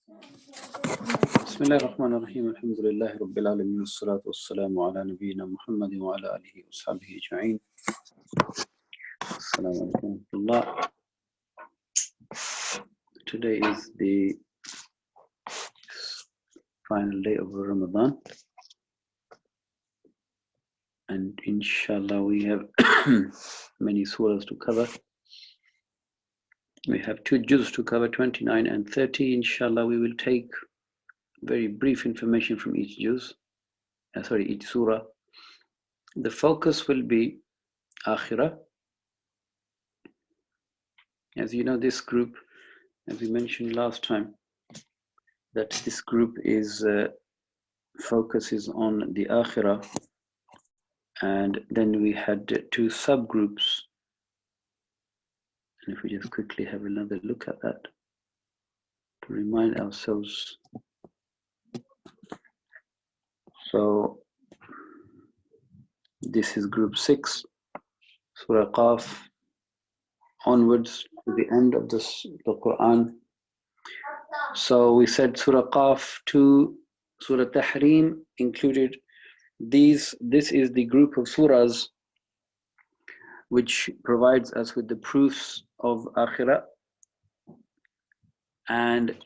بسم الله الرحمن الرحيم الحمد لله رب العالمين والصلاة والسلام على نبينا محمد وعلى آله وصحبه أجمعين. السلام عليكم ورحمة الله. Today is the final day of Ramadan, and inshallah we have many surahs to cover. We have two juzz to cover, 29 and 30. Inshallah we will take very brief information from each juzz, each surah. The focus will be Akhirah. As you know, this group, as we mentioned last time, that this group is focuses on the Akhirah, and then we had two subgroups. And if we just quickly have another look at that to remind ourselves. So this is group 6, Surah Qaf, onwards to the end of the Quran. So we said Surah Qaf to Surah Tahrim included these. This is the group of surahs which provides us with the proofs of Akhirah. And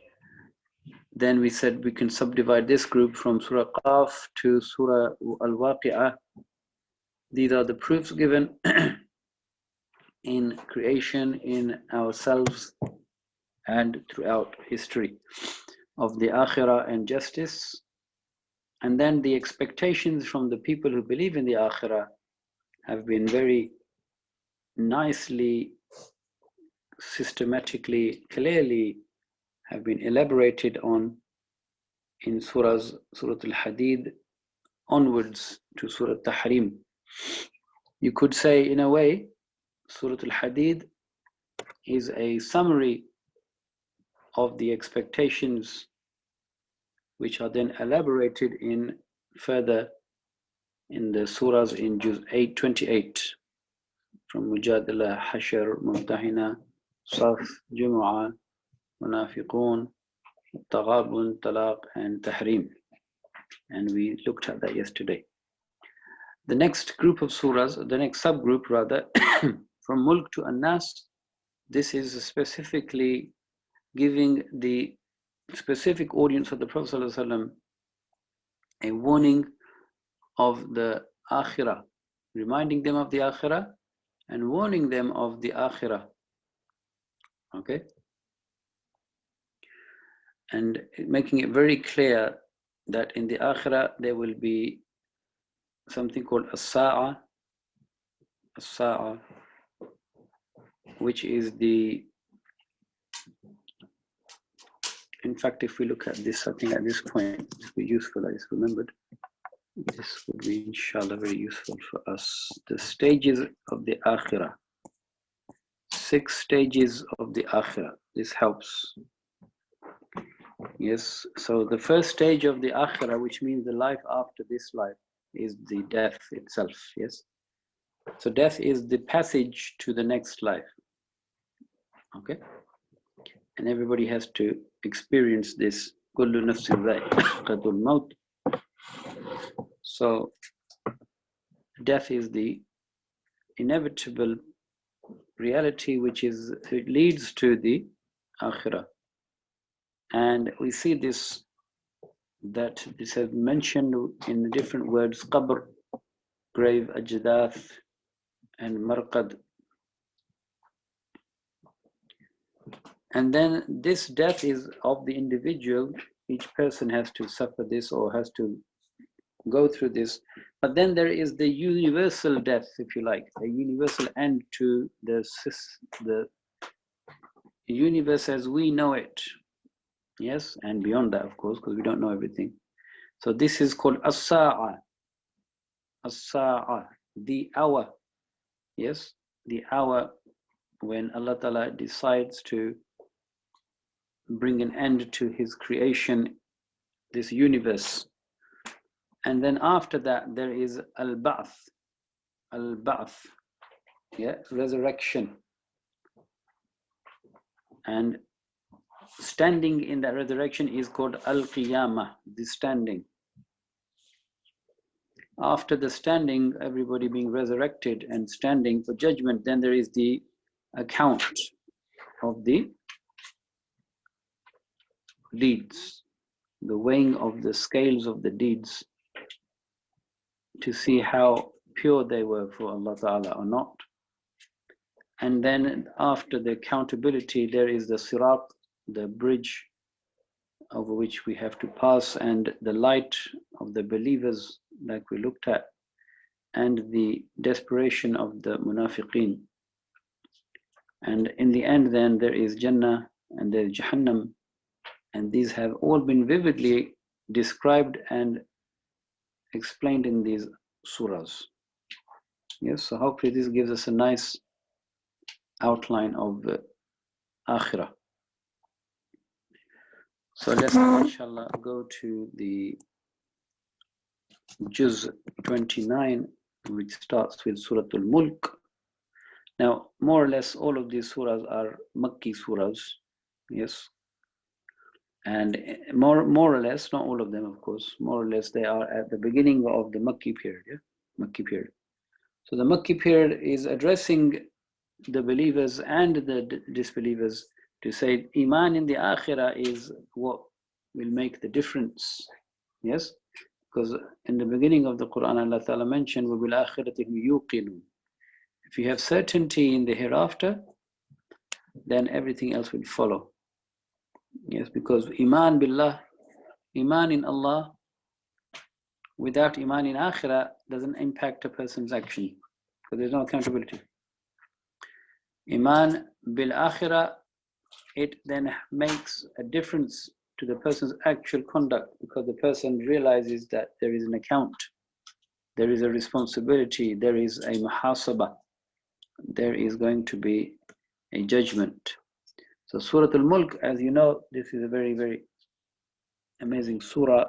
then we said we can subdivide this group from Surah Qaf to Surah Al-Waqi'ah. These are the proofs given in creation, in ourselves, and throughout history of the Akhirah and justice. And then the expectations from the people who believe in the Akhirah have been very nicely, systematically, clearly have been elaborated on in Surah Al-Hadid onwards to Surah Tahrim. You could say, in a way, Surah Al-Hadid is a summary of the expectations which are then elaborated in further in the surahs in Juzz 828, from Mujadala, Hashr, Mumtahina, Saf, Jumu'ah, Munafiqun, Taghabun, Talaq, and Tahrim. And we looked at that yesterday. The next group of surahs, the next subgroup rather, from Mulk to An-Nas, this is specifically giving the specific audience of the Prophet ﷺ a warning of the Akhirah, reminding them of the Akhirah and warning them of the Akhirah. Okay? And making it very clear that in the Akhirah there will be something called as-sa'a, which is the, in fact, if we look at this, I think at this point, it would be useful, I just remembered, this would be inshallah very useful for us. The stages of the Akhirah, 6 stages of the Akhirah, this helps. Yes, so the first stage of the Akhirah, which means the life after this life, is the death itself, yes? So death is the passage to the next life, okay? And everybody has to experience this. Kullu nafsin dha'iqatul maut. So death is the inevitable reality which is, it leads to the Akhirah. And we see this, that this is mentioned in the different words: qabr, grave, ajdath, and marqad. And then this death is of the individual. Each person has to suffer this or has to go through this. But then there is the universal death, if you like, a universal end to the universe as we know it. Yes, and beyond that, of course, because we don't know everything. So this is called as-sa'a. As-sa'a, the hour. Yes, the hour when Allah Ta'ala decides to bring an end to His creation, this universe. And then after that, there is al-ba'th. Al-ba'th, yeah, resurrection. And standing in that resurrection is called Al-Qiyamah, the standing. After the standing, everybody being resurrected and standing for judgment, then there is the account of the deeds, the weighing of the scales of the deeds to see how pure they were for Allah Ta'ala or not. And then after the accountability, there is the Sirat, the bridge over which we have to pass, and the light of the believers, like we looked at, and the desperation of the munafiqeen. And in the end, then there is Jannah and there is Jahannam, and these have all been vividly described and explained in these surahs. Yes, so hopefully this gives us a nice outline of the Akhirah. So let's inshallah go to the Juzz 29, which starts with Surah Al-Mulk. Now, more or less, all of these surahs are Makki surahs, yes. And more or less, not all of them, of course, more or less, they are at the beginning of the Makki period, yeah? Makki period. So the Makki period is addressing the believers and the disbelievers to say Iman in the Akhirah is what will make the difference, yes? Because in the beginning of the Quran, Allah Ta'ala mentioned, وَبِالْآخِرَةِ هُمْ يُوقِنُونَ. If you have certainty in the hereafter, then everything else will follow. Yes, because Iman Billah, Iman in Allah, without Iman in Akhirah, doesn't impact a person's action, because there's no accountability. Iman Bil Akhirah, it then makes a difference to the person's actual conduct, because the person realizes that there is an account, there is a responsibility, there is a muhasabah, there is going to be a judgment. So Surah Al-Mulk, as you know, this is a very, very amazing surah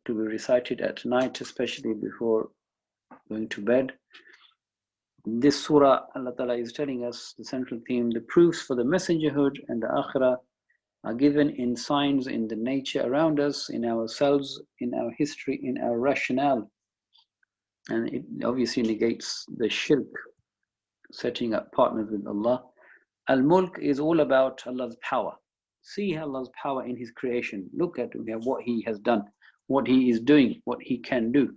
to be recited at night, especially before going to bed. This surah, Allah Ta'ala is telling us the central theme, the proofs for the messengerhood and the Akhirah are given in signs in the nature around us, in ourselves, in our history, in our rationale. And it obviously negates the shirk, setting up partners with Allah. Al-Mulk is all about Allah's power. See Allah's power in His creation. Look at what He has done, what He is doing, what He can do.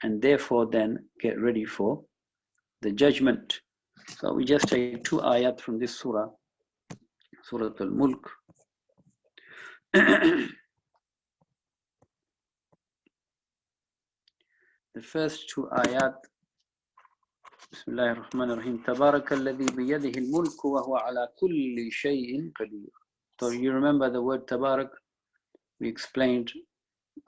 And therefore then get ready for the judgment. So we just take 2 ayat from this surah, Surah Al-Mulk. The first 2 ayat, Bismillahir Rahmanir Rahim. Tabarakalladhi biyadihi al-mulk wa huwa ala kulli shay'in qadir. So you remember the word Tabarak? We explained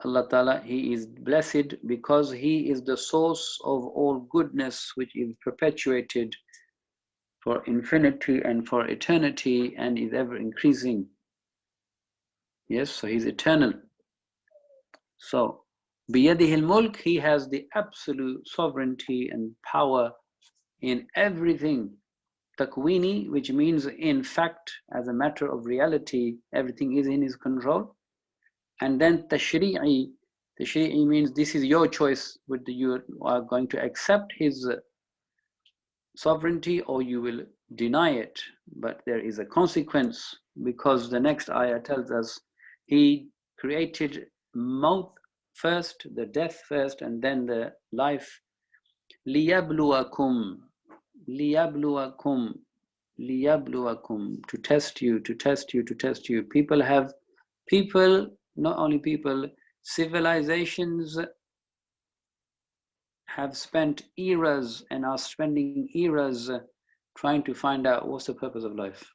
Allah Ta'ala, He is blessed because He is the source of all goodness, which is perpetuated for infinity and for eternity and is ever increasing. Yes, so He's eternal. So, biyadihi al-mulk, He has the absolute sovereignty and power in everything. Takwini, which means in fact, as a matter of reality, everything is in His control. And then tashri'i means this is your choice, whether you are going to accept His sovereignty or you will deny it. But there is a consequence, because the next ayah tells us He created maut first, the death first, and then the life. لِيَبْلُوَكُمْ to test you. People, not only people, civilizations have spent eras and are spending eras trying to find out what's the purpose of life.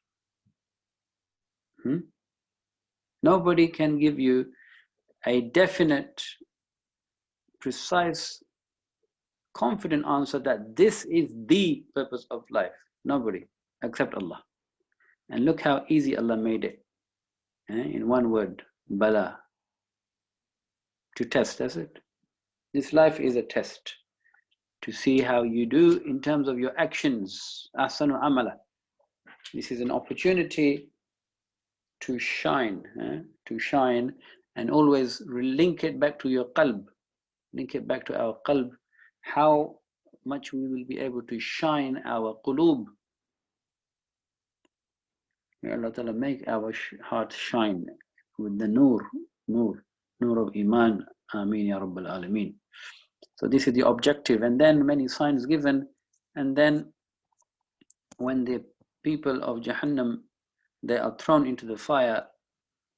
Nobody can give you a definite, precise, confident answer that this is the purpose of life. Nobody, except Allah. And look how easy Allah made it. In one word, Bala. To test, that's it. This life is a test to see how you do in terms of your actions. Ahsanu amala. This is an opportunity to shine, to shine, and always link it back to your qalb, link it back to our qalb, how much we will be able to shine our qulub. May Allah Ta'ala make our heart shine with the nur of Iman. Ameen Ya Rabbal Alameen. So this is the objective, and then many signs given, and then when the people of Jahannam, they are thrown into the fire,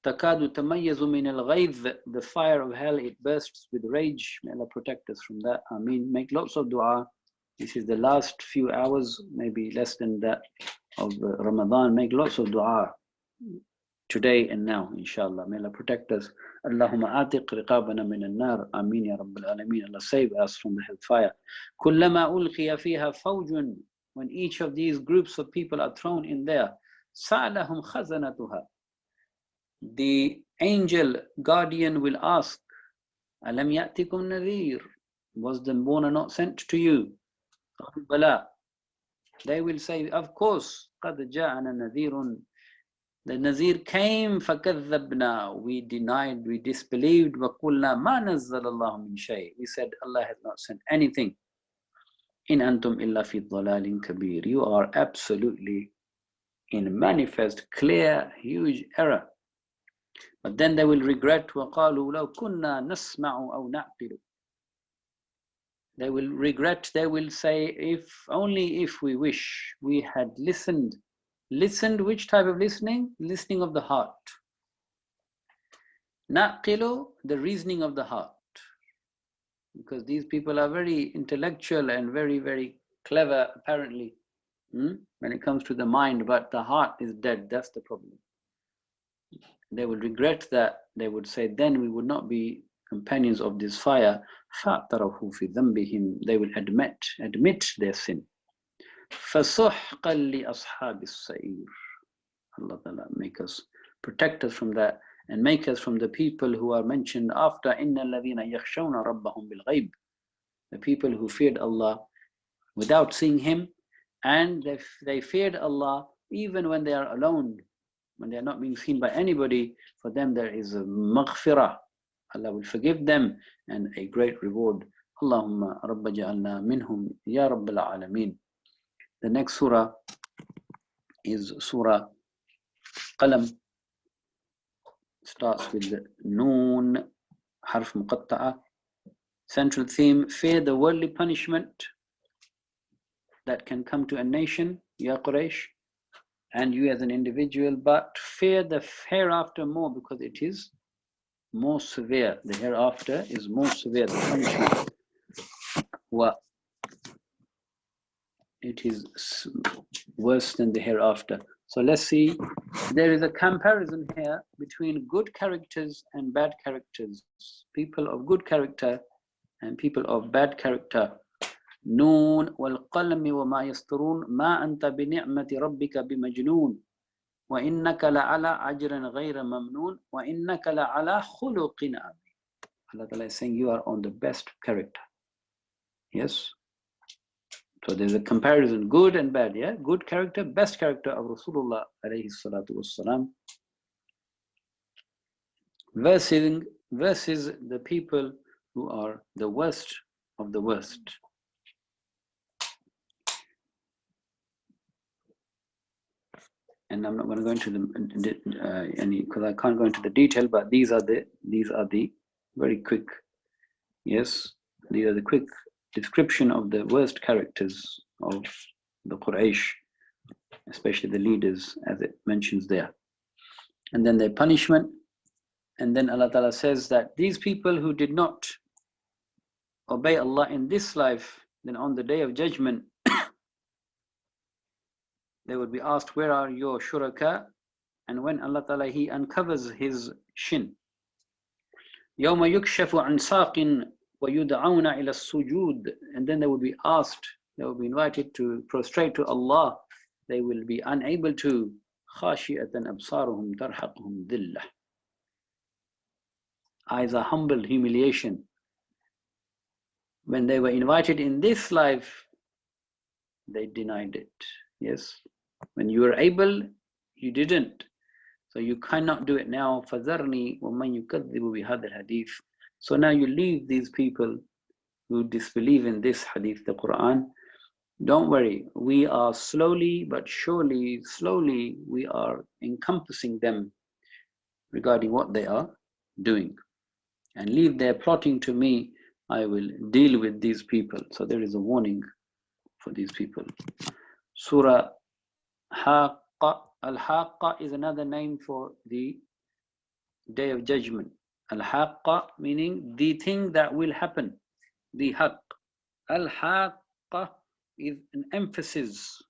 takadu tamayyazu min al-ghayz, the fire of hell, it bursts with rage. May Allah protect us from that. Ameen. Make lots of dua. This is the last few hours, maybe less than that, of Ramadan. Make lots of dua today and now, inshallah. May Allah protect us. Allahumma atiq riqabana min al-nar. Ameen ya Rabbil Alameen. Allah save us from the hellfire. Kullama ulqiya fiha fawjun, when each of these groups of people are thrown in there, sa'alahum khazanatuha, the angel guardian will ask, alam ya'tikum nadhir, was the warner not sent to you? Bala. They will say, of course, qad ja'ana nadhirun, the Nazir came, فَكَذَّبْنَا, we denied, we disbelieved, وَقُلْنَا مَا نَزَّلَ اللَّهُ مِنْ شَيْءٍ, we said Allah has not sent anything. In antum illa fi dhalalin kabir, you are absolutely in manifest, clear, huge error. But then they will regret, وَقَالُوا لَوْ كُنَّا نَسْمَعُ أَوْ نَعْقِلُ, they will regret, they will say, if only if we wish we had listened. Listened, which type of listening? Listening of the heart. Naqilu, the reasoning of the heart. Because these people are very intellectual and very, very clever, apparently, when it comes to the mind, but the heart is dead. That's the problem. They will regret that. They would say, then we would not be companions of this fire. فَاعْتَرَفُوا فِي ذَنْبِهِمْ, they will admit their sin. فَسُحْقًا لِأَصْحَابِ السَّعِيرِ, Allah Ta'ala make us, protect us from that, and make us from the people who are mentioned after إِنَّ الَّذِينَ يَخْشَوْنَ رَبَّهُمْ بِالْغَيْبِ, the people who feared Allah without seeing Him, and they feared Allah even when they are alone, when they are not being seen by anybody. For them there is a maghfirah, Allah will forgive them, and a great reward. Allahumma rabba ja'alna minhum ya Rabbil Alameen. The next surah is Surah Qalam. Starts with the Noon, Harf Muqatta'a. Central theme, fear the worldly punishment that can come to a nation, Ya Quraysh, and you as an individual, but fear the hereafter more, because it is more severe. The hereafter is more severe, the punishment. It is worse than the hereafter. So let's see, there is a comparison here between good characters and bad characters, people of good character and people of bad character. Noon wal qalami wa ma yasturun ma anta bi ni'mati rabbika bimajnun wa innaka la'ala ajran ghayra mamnun wa innaka la'ala khuluqin azim. Allah Ta'ala is saying you are on the best character. Yes. So there's a comparison, good and bad, yeah? Good character, best character of Rasulullah alayhi salatu wassalam, versus the people who are the worst of the worst. And I'm not going to go into any, because I can't go into the detail, but these are the very quick, yes, these are the quick description of the worst characters of the Quraysh, especially the leaders, as it mentions there. And then their punishment. And then Allah Ta'ala says that these people who did not obey Allah in this life, then on the day of judgment, they would be asked, where are your shuraka? And when Allah Ta'ala, He uncovers His shin. يَوْمَ يُكْشَفُ عَنْ سَاقٍ وَيُدْعَوْنَ إِلَى السُّجُودِ, and then they will be asked, they will be invited to prostrate to Allah. They will be unable to. خَاشِئَةً أَبْصَارُهُمْ تَرْحَقُهُمْ ذِلَّةٌ, eyes are humbled, humiliation. When they were invited in this life, they denied it. Yes, when you were able, you didn't. So you cannot do it now. فَذَرْنِي وَمَنْ يُكَذِّبُ بِهَذَا الْحَدِيثِ. So now you leave these people who disbelieve in this hadith, the Quran. Don't worry, we are slowly but surely, we are encompassing them regarding what they are doing. And leave their plotting to me, I will deal with these people. So there is a warning for these people. Surah Haqqa. Al-Haqqa is another name for the Day of Judgment. Al-Haqqa meaning the thing that will happen, the Haqq. Al-Haqqa is an emphasis,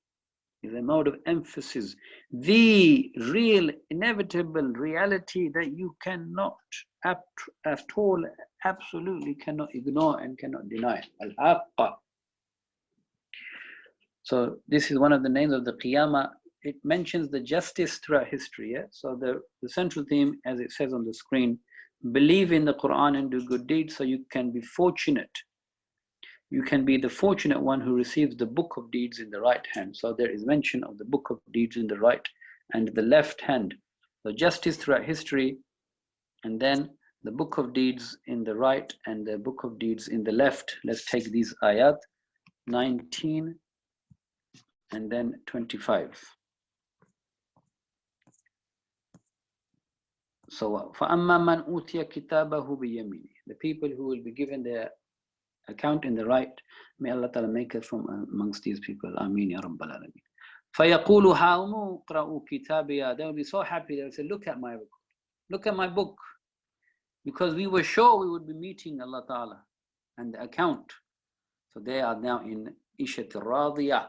is a mode of emphasis. The real, inevitable reality that you cannot at all, absolutely cannot ignore and cannot deny. Al-Haqqa. So this is one of the names of the Qiyamah. It mentions the justice throughout history. Yeah? So the central theme, as it says on the screen, believe in the Quran and do good deeds so you can be fortunate. You can be the fortunate one who receives the book of deeds in the right hand. So there is mention of the book of deeds in the right and the left hand. So justice throughout history, and then the book of deeds in the right and the book of deeds in the left. Let's take these ayat, 19 and then 25. So فَأَمَّا مَنْ أُوتِيَ كِتَابَهُ بِيَمِينِهِ. The people who will be given their account in the right, may Allah Ta'ala make us from amongst these people. Ameen ya Rabbal Alameen. فَيَقُولُ هَاُمُوا قْرَأُوا كِتَابِيَا. They will be so happy, they will say, look at my book. Because we were sure we would be meeting Allah Ta'ala and the account. So they are now in Ishat al-Radiyah,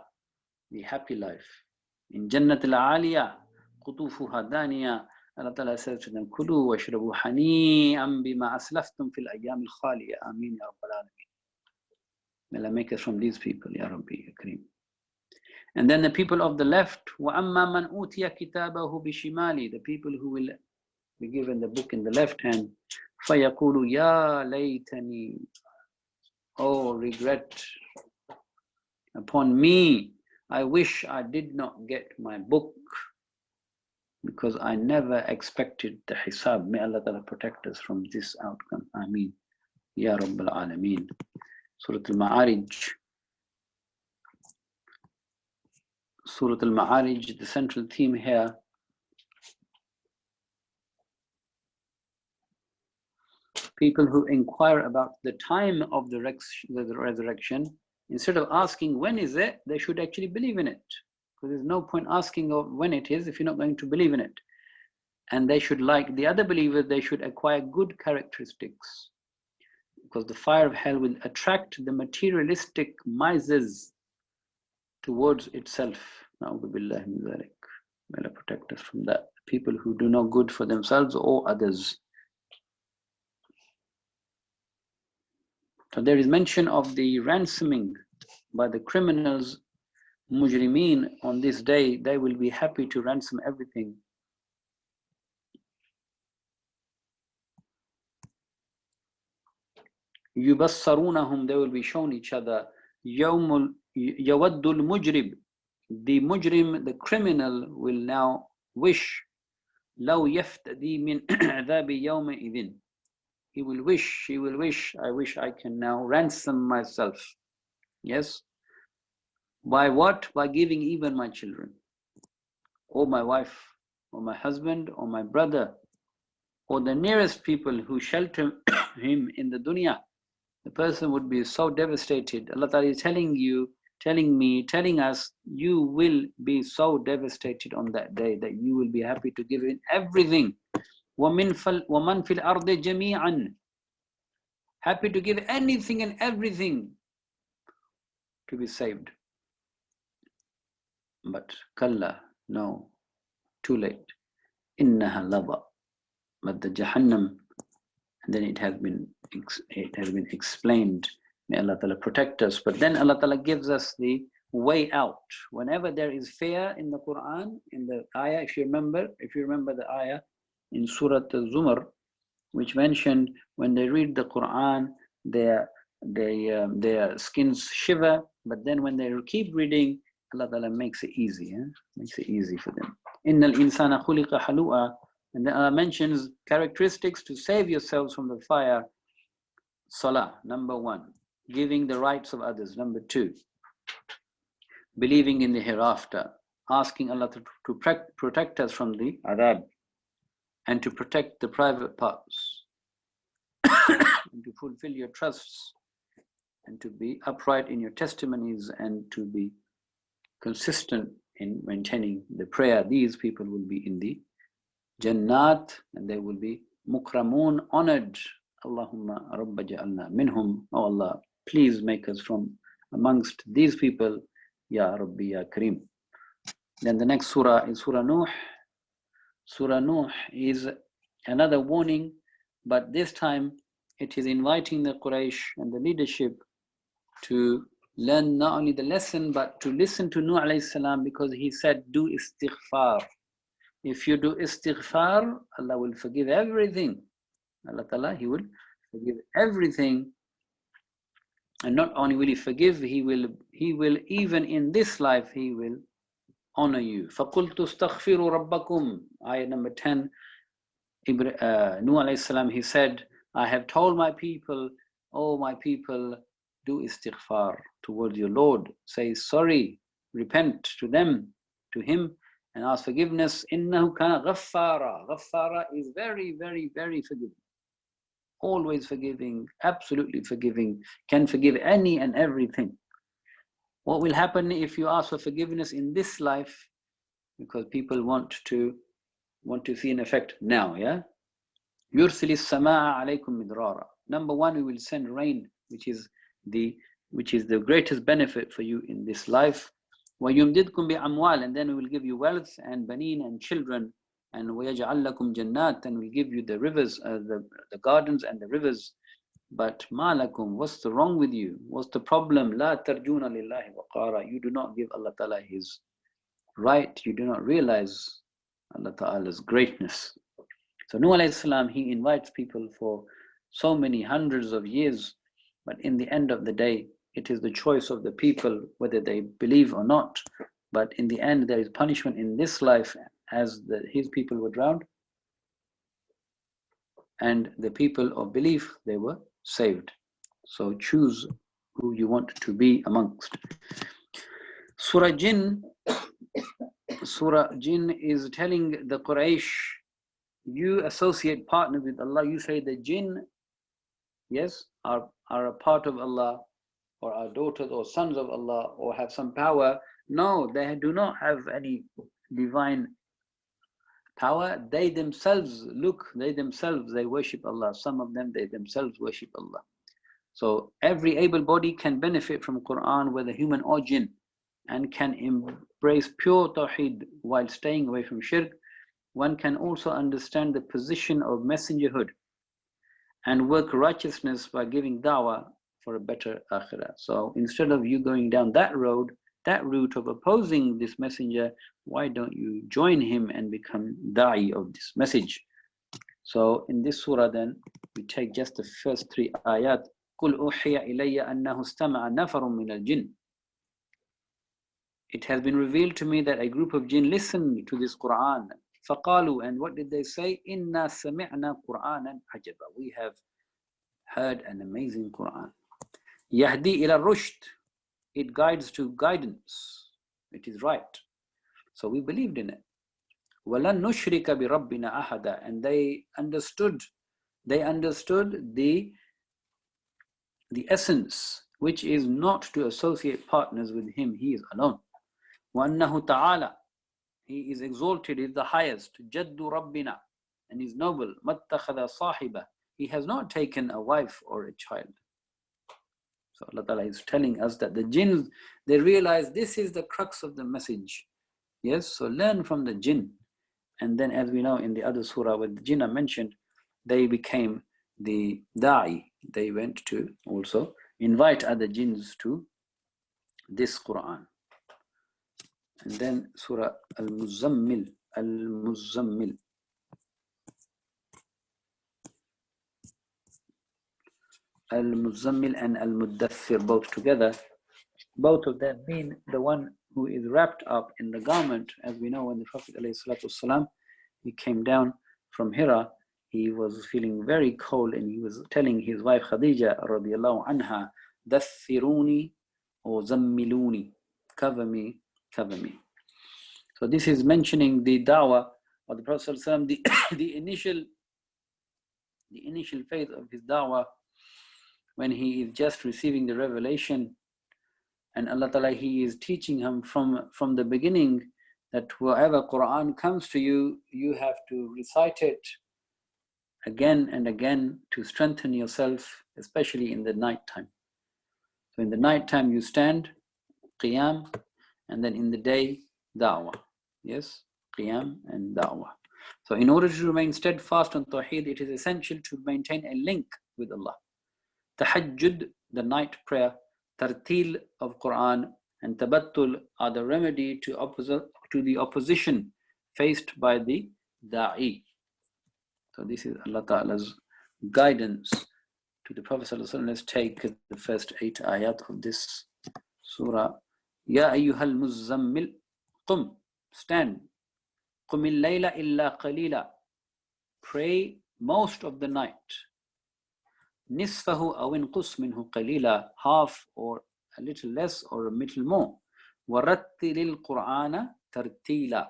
the happy life. In Jannat al-Aliyah, قُطُوفُهَا دَانِيَةٌ. Allah Ta'ala says to them, Kulu wa shrabu hani'an bima aslaftum fil ayyam al-khaliyah. Ameen ya Rabbal Alameen. May Allah make us from these people, Ya Rabbi, Ya Kareem. And then the people of the left, وَأَمَّا مَنْ أُوتِيَ كِتَابَهُ بِشِمَالِ. The people who will be given the book in the left hand, فَيَقُولُ يَا لَيْتَنِي. Oh, regret upon me. I wish I did not get my book, because I never expected the hisab. May Allah Ta'ala protect us from this outcome. Ameen. Ya Rabbal Alameen. Surah Al-Ma'arij. Surah Al-Ma'arij, the central theme here. People who inquire about the time of the resurrection, instead of asking when is it, they should actually believe in it. Because there's no point asking of when it is if you're not going to believe in it. And they should, like the other believers, they should acquire good characteristics. Because the fire of hell will attract the materialistic misers towards itself. Na'udhu billahi min dhalik. May Allah protect us from that. People who do no good for themselves or others. So there is mention of the ransoming by the criminals, mujrimeen, on this day. They will be happy to ransom everything. Yubassarunahum, they will be shown each other. Yawaddul mujrib, the mujrim, the criminal, will now wish. Law yaftadi min adhabi yawma idhin. He will wish, I wish I can now ransom myself. Yes. By what? By giving even my children, or my wife, or my husband, or my brother, or the nearest people who shelter him in the dunya. The person would be so devastated. Allah Ta'ala is telling you, telling us, you will be so devastated on that day that you will be happy to give in everything. وَمَنْ فِي الْأَرْضِ جَمِيعًا. Happy to give anything and everything to be saved. But kalla, no, too late. Innaha lava. But the Jahannam, and then it has been explained. May Allah Ta'ala protect us. But then Allah Ta'ala gives us the way out. Whenever there is fear in the Quran, in the ayah, if you remember the ayah in Surah Al-Zumar, which mentioned when they read the Quran, their skins shiver, but then when they keep reading, Allah Ta'ala makes it easy, makes it easy for them. Innal insana khuliqa halu'a. And then Allah mentions characteristics to save yourselves from the fire. Salah, number 1. Giving the rights of others, number 2. Believing in the hereafter. Asking Allah to protect us from the adab. And to protect the private parts. And to fulfill your trusts. And to be upright in your testimonies. And to be consistent in maintaining the prayer. These people will be in the Jannat, and they will be mukramun, honored. Allahumma rabba ja'alna minhum. Oh Allah, please make us from amongst these people. Ya Rabbi Ya Kareem. Then the next surah is Surah Nuh. Surah Nuh is another warning, but this time it is inviting the Quraysh and the leadership to learn not only the lesson, but to listen to Nuh alayhi salam, because he said, do istighfar. If you do istighfar, Allah will forgive everything. Allah Ta'ala, He will forgive everything. And not only will He forgive, He will even in this life, He will honor you. فَقُلْتُ اسْتَغْفِرُوا رَبَّكُمْ. Ayah number 10. Nuh alayhi salam, he said, I have told my people, oh my people, do istighfar towards your Lord. Say sorry, repent to them, to Him, and ask forgiveness. إِنَّهُ كَانَ غَفَّارًا. Ghaffara is very, very, very forgiving. Always forgiving, absolutely forgiving, can forgive any and everything. What will happen if you ask for forgiveness in this life? Because people want to see an effect now, yeah? يُرْسِلِ السَّمَاءَ عَلَيْكُمْ مِدْرَارًا. Number 1, we will send rain, which is the greatest benefit for you in this life. وَيُمْدِدْكُمْ بِأَمْوَالٍ. And then we will give you wealth and baneen and children. And وَيَجْعَلْ لَكُمْ جَنَّاتٍ. And we give you the rivers, the gardens and the rivers. But مَا لَكُمْ. What's the wrong with you? What's the problem? لَا تَرْجُونَ لِلَّهِ وَقَارًا. You do not give Allah Ta'ala His right. You do not realize Allah Ta'ala's greatness. So Nuh alayhi salam, he invites people for so many hundreds of years. But in the end of the day, it is the choice of the people whether they believe or not. But in the end, there is punishment in this life, as his people were drowned, and the people of belief, they were saved. So choose who you want to be amongst. Surah Jinn is telling the Quraysh, you associate partners with Allah. You say the jinn, yes, are a part of Allah, or are daughters or sons of Allah, or have some power. No, they do not have any divine power. They themselves they worship Allah. Some of them, they themselves worship Allah. So every able body can benefit from Quran, whether human or jinn, and can embrace pure tawheed while staying away from shirk. One can also understand the position of messengerhood and work righteousness by giving da'wah for a better akhirah. So instead of you going down that route of opposing this messenger, why don't you join him and become da'i of this message? So in this surah then, we take just the first 3 ayat. قُلْ أُوحِيَ إِلَيَّ أَنَّهُ اسْتَمَعَ نَفَرٌ مِنَ الْجِنِّ. It has been revealed to me that a group of jinn listened to this Quran. فَقَالُوا. And what did they say? إِنَّا سَمِعْنَا قُرْآنًا عَجَبًا. We have heard an amazing Quran. يَهْدِي إِلَى الرُّشْدِ. It guides to guidance. It is right. So we believed in it. وَلَن نُشْرِكَ بِرَبِّنَا أَحَدًا. And they understood the essence, which is not to associate partners with him. He is alone. وَأَنَّهُ تَعَالَى. He is exalted, is the highest. جَدُّ رَبِّنَا. And is noble. مَتَّخَذَ صَاحِبًا. He has not taken a wife or a child. So Allah Ta'ala is telling us that the jinn, they realize this is the crux of the message. Yes, so learn from the jinn. And then, as we know in the other surah where the jinn are mentioned, they became the da'i. They went to also invite other jinns to this Quran. And then Surah Al-Muzammil. Al-Muzammil. Al-Muzammil and Al-Muddathir, both together. Both of them mean the one who is wrapped up in the garment. As we know, when the Prophet ﷺ, he came down from Hira, he was feeling very cold, and he was telling his wife Khadija radiallahu anha, Dathiruni or Zammiluni, cover me, cover me. So this is mentioning the da'wah of the Prophet ﷺ, the initial phase of his da'wah, when he is just receiving the revelation, and Allah Ta'ala, he is teaching him from the beginning that wherever Quran comes to you, you have to recite it again and again to strengthen yourself, especially in the night time. So in the night time you stand, qiyam, and then in the day, da'wah. Yes, qiyam and da'wah. So in order to remain steadfast on Tawheed, it is essential to maintain a link with Allah. Tahajjud, the night prayer, tartil of Quran, and tabattul are the remedy to the opposition faced by the da'i. So this is Allah Ta'ala's guidance to the Prophet ﷺ. Let's take the first 8 ayat of this surah. Ya ayyuhal muzammil, qum, stand. Qumil layla illa qalila, pray most of the night. Nisfahu aw inqus minhu qalila, half or a little less or a little more. Warattilil Qur'ana tartila,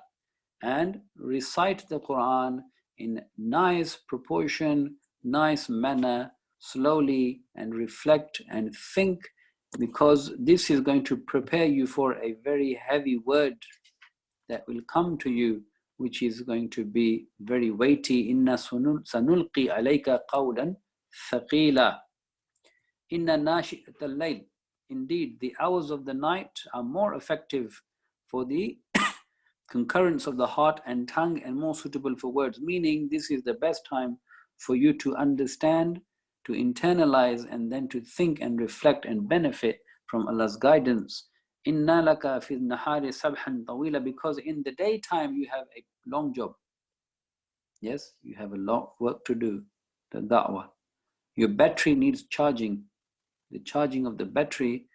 and recite the Quran in nice proportion, nice manner, slowly, and reflect and think, because this is going to prepare you for a very heavy word that will come to you, which is going to be very weighty. Inna sanulqi alayka qawlan thaqila. Inna nashi'at al-layl. Indeed, the hours of the night are more effective for the concurrence of the heart and tongue, and more suitable for words, meaning this is the best time for you to understand, to internalize, and then to think and reflect and benefit from Allah's guidance. Inna laka fi nahari sabhan tawila, because in the daytime you have a long job. Yes, you have a lot of work to do, the da'wah. Your battery needs charging. The charging of the battery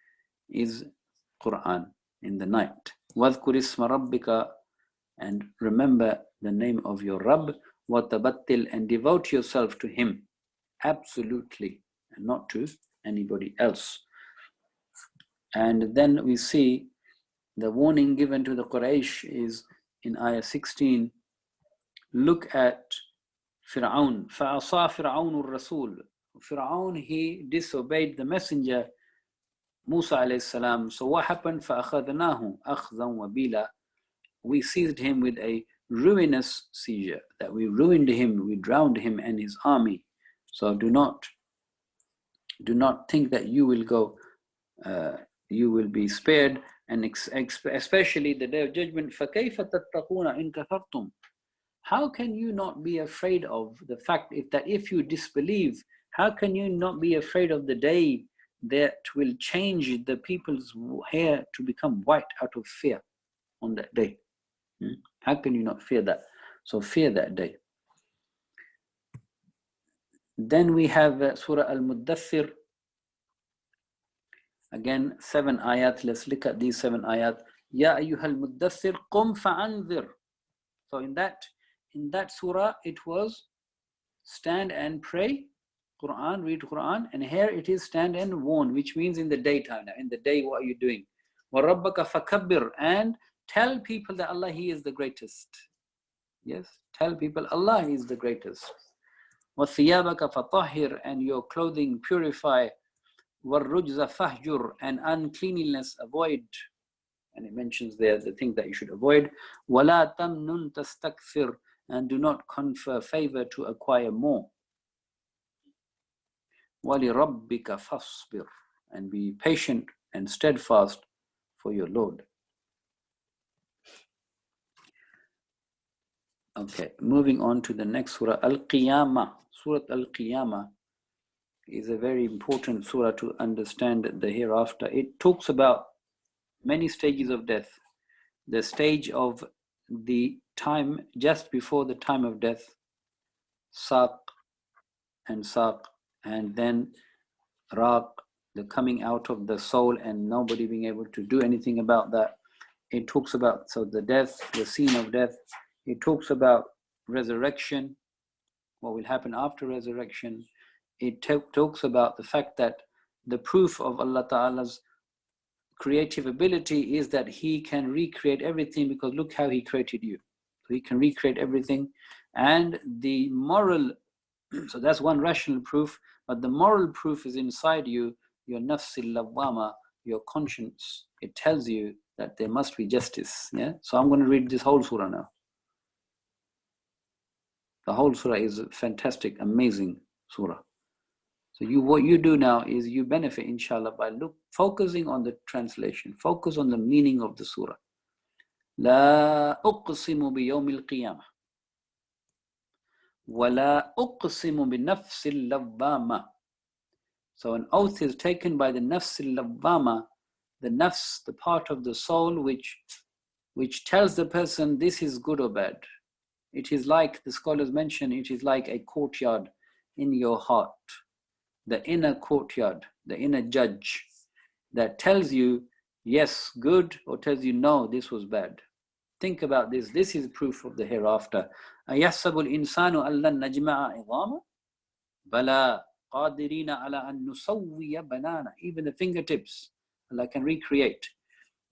is Quran in the night. وَاذْكُرِ اسْمَ رَبِّكَ, and remember the name of your Rabb. وَتَبَتِّلْ, and devote yourself to Him absolutely, and not to anybody else. And then we see the warning given to the Quraysh is in ayah 16. Look at Fir'aun. فَعَصَى فِرْعَوْنُ الرَّسُولِ. Fir'aun, he disobeyed the messenger Musa alayhi salam. So what happened? فَأَخَذْنَاهُ أَخْذًا وَبِيلًا. We seized him with a ruinous seizure, that we ruined him, we drowned him and his army. So do not think that you will go, you will be spared, and especially the day of judgment. فَكَيْفَ تَتَّقُونَ إِن كَفَرْتُمْ. How can you not be afraid of the fact that if you disbelieve, how can you not be afraid of the day that will change the people's hair to become white out of fear on that day? How can you not fear that? So fear that day. Then we have Surah Al-Muddathir. Again, 7 ayat. Let's look at these 7 ayat. Ya ayyuhal muddathir qum fa'anzir. So in that surah, it was stand and pray Quran, read Quran, and here it is stand and warn, which means in the daytime. Now, in the day, what are you doing? وَرَبَّكَ فَكَبِّرْ, and tell people that Allah, He is the greatest. Yes, tell people Allah is the greatest. وَثِيَابَكَ فَطَهِّرْ, and your clothing purify. وَالرُّجْزَ فَهْجُرْ, and uncleanliness avoid. And it mentions there the thing that you should avoid. وَلَا تَمْنُنْ تَسْتَكْثِرْ, and do not confer favor to acquire more. وَلِرَبِّكَ فَاصْبِرْ, and be patient and steadfast for your Lord. Okay, moving on to the next surah, Al-Qiyamah. Surah Al-Qiyamah is a very important surah to understand the hereafter. It talks about many stages of death. The stage of the time just before the time of death, Saq, and then Raq, the coming out of the soul and nobody being able to do anything about that. It talks about the death, the scene of death. It talks about resurrection, what will happen after resurrection. It talks about the fact that the proof of Allah Ta'ala's creative ability is that He can recreate everything, because look how He created you. So He can recreate everything. And the moral, so that's one rational proof, but the moral proof is inside you, your nafsil lawwama, your conscience. It tells you that there must be justice. Yeah. So I'm going to read this whole surah now. The whole surah is a fantastic, amazing surah. So what you do now is you benefit, inshallah, by focusing on the translation. Focus on the meaning of the surah. لا أقسم بيوم القيامة ولا أقسم بنفس اللوامة. So an oath is taken by the nafs al-lawwama, the nafs, the part of the soul which tells the person this is good or bad. It is like, the scholars mention, it is like a courtyard in your heart. The inner courtyard, the inner judge that tells you yes, good, or tells you no, this was bad. Think about this. This is proof of the hereafter. أَيَحْسَبُ الْإِنسَانُ أَلَّن نَجْمَعَ عِظَامًا بَلَا قَادِرِينَ عَلَىٰ أَن نُسَوِّيَ بَنَانًا. Even the fingertips, Allah can recreate.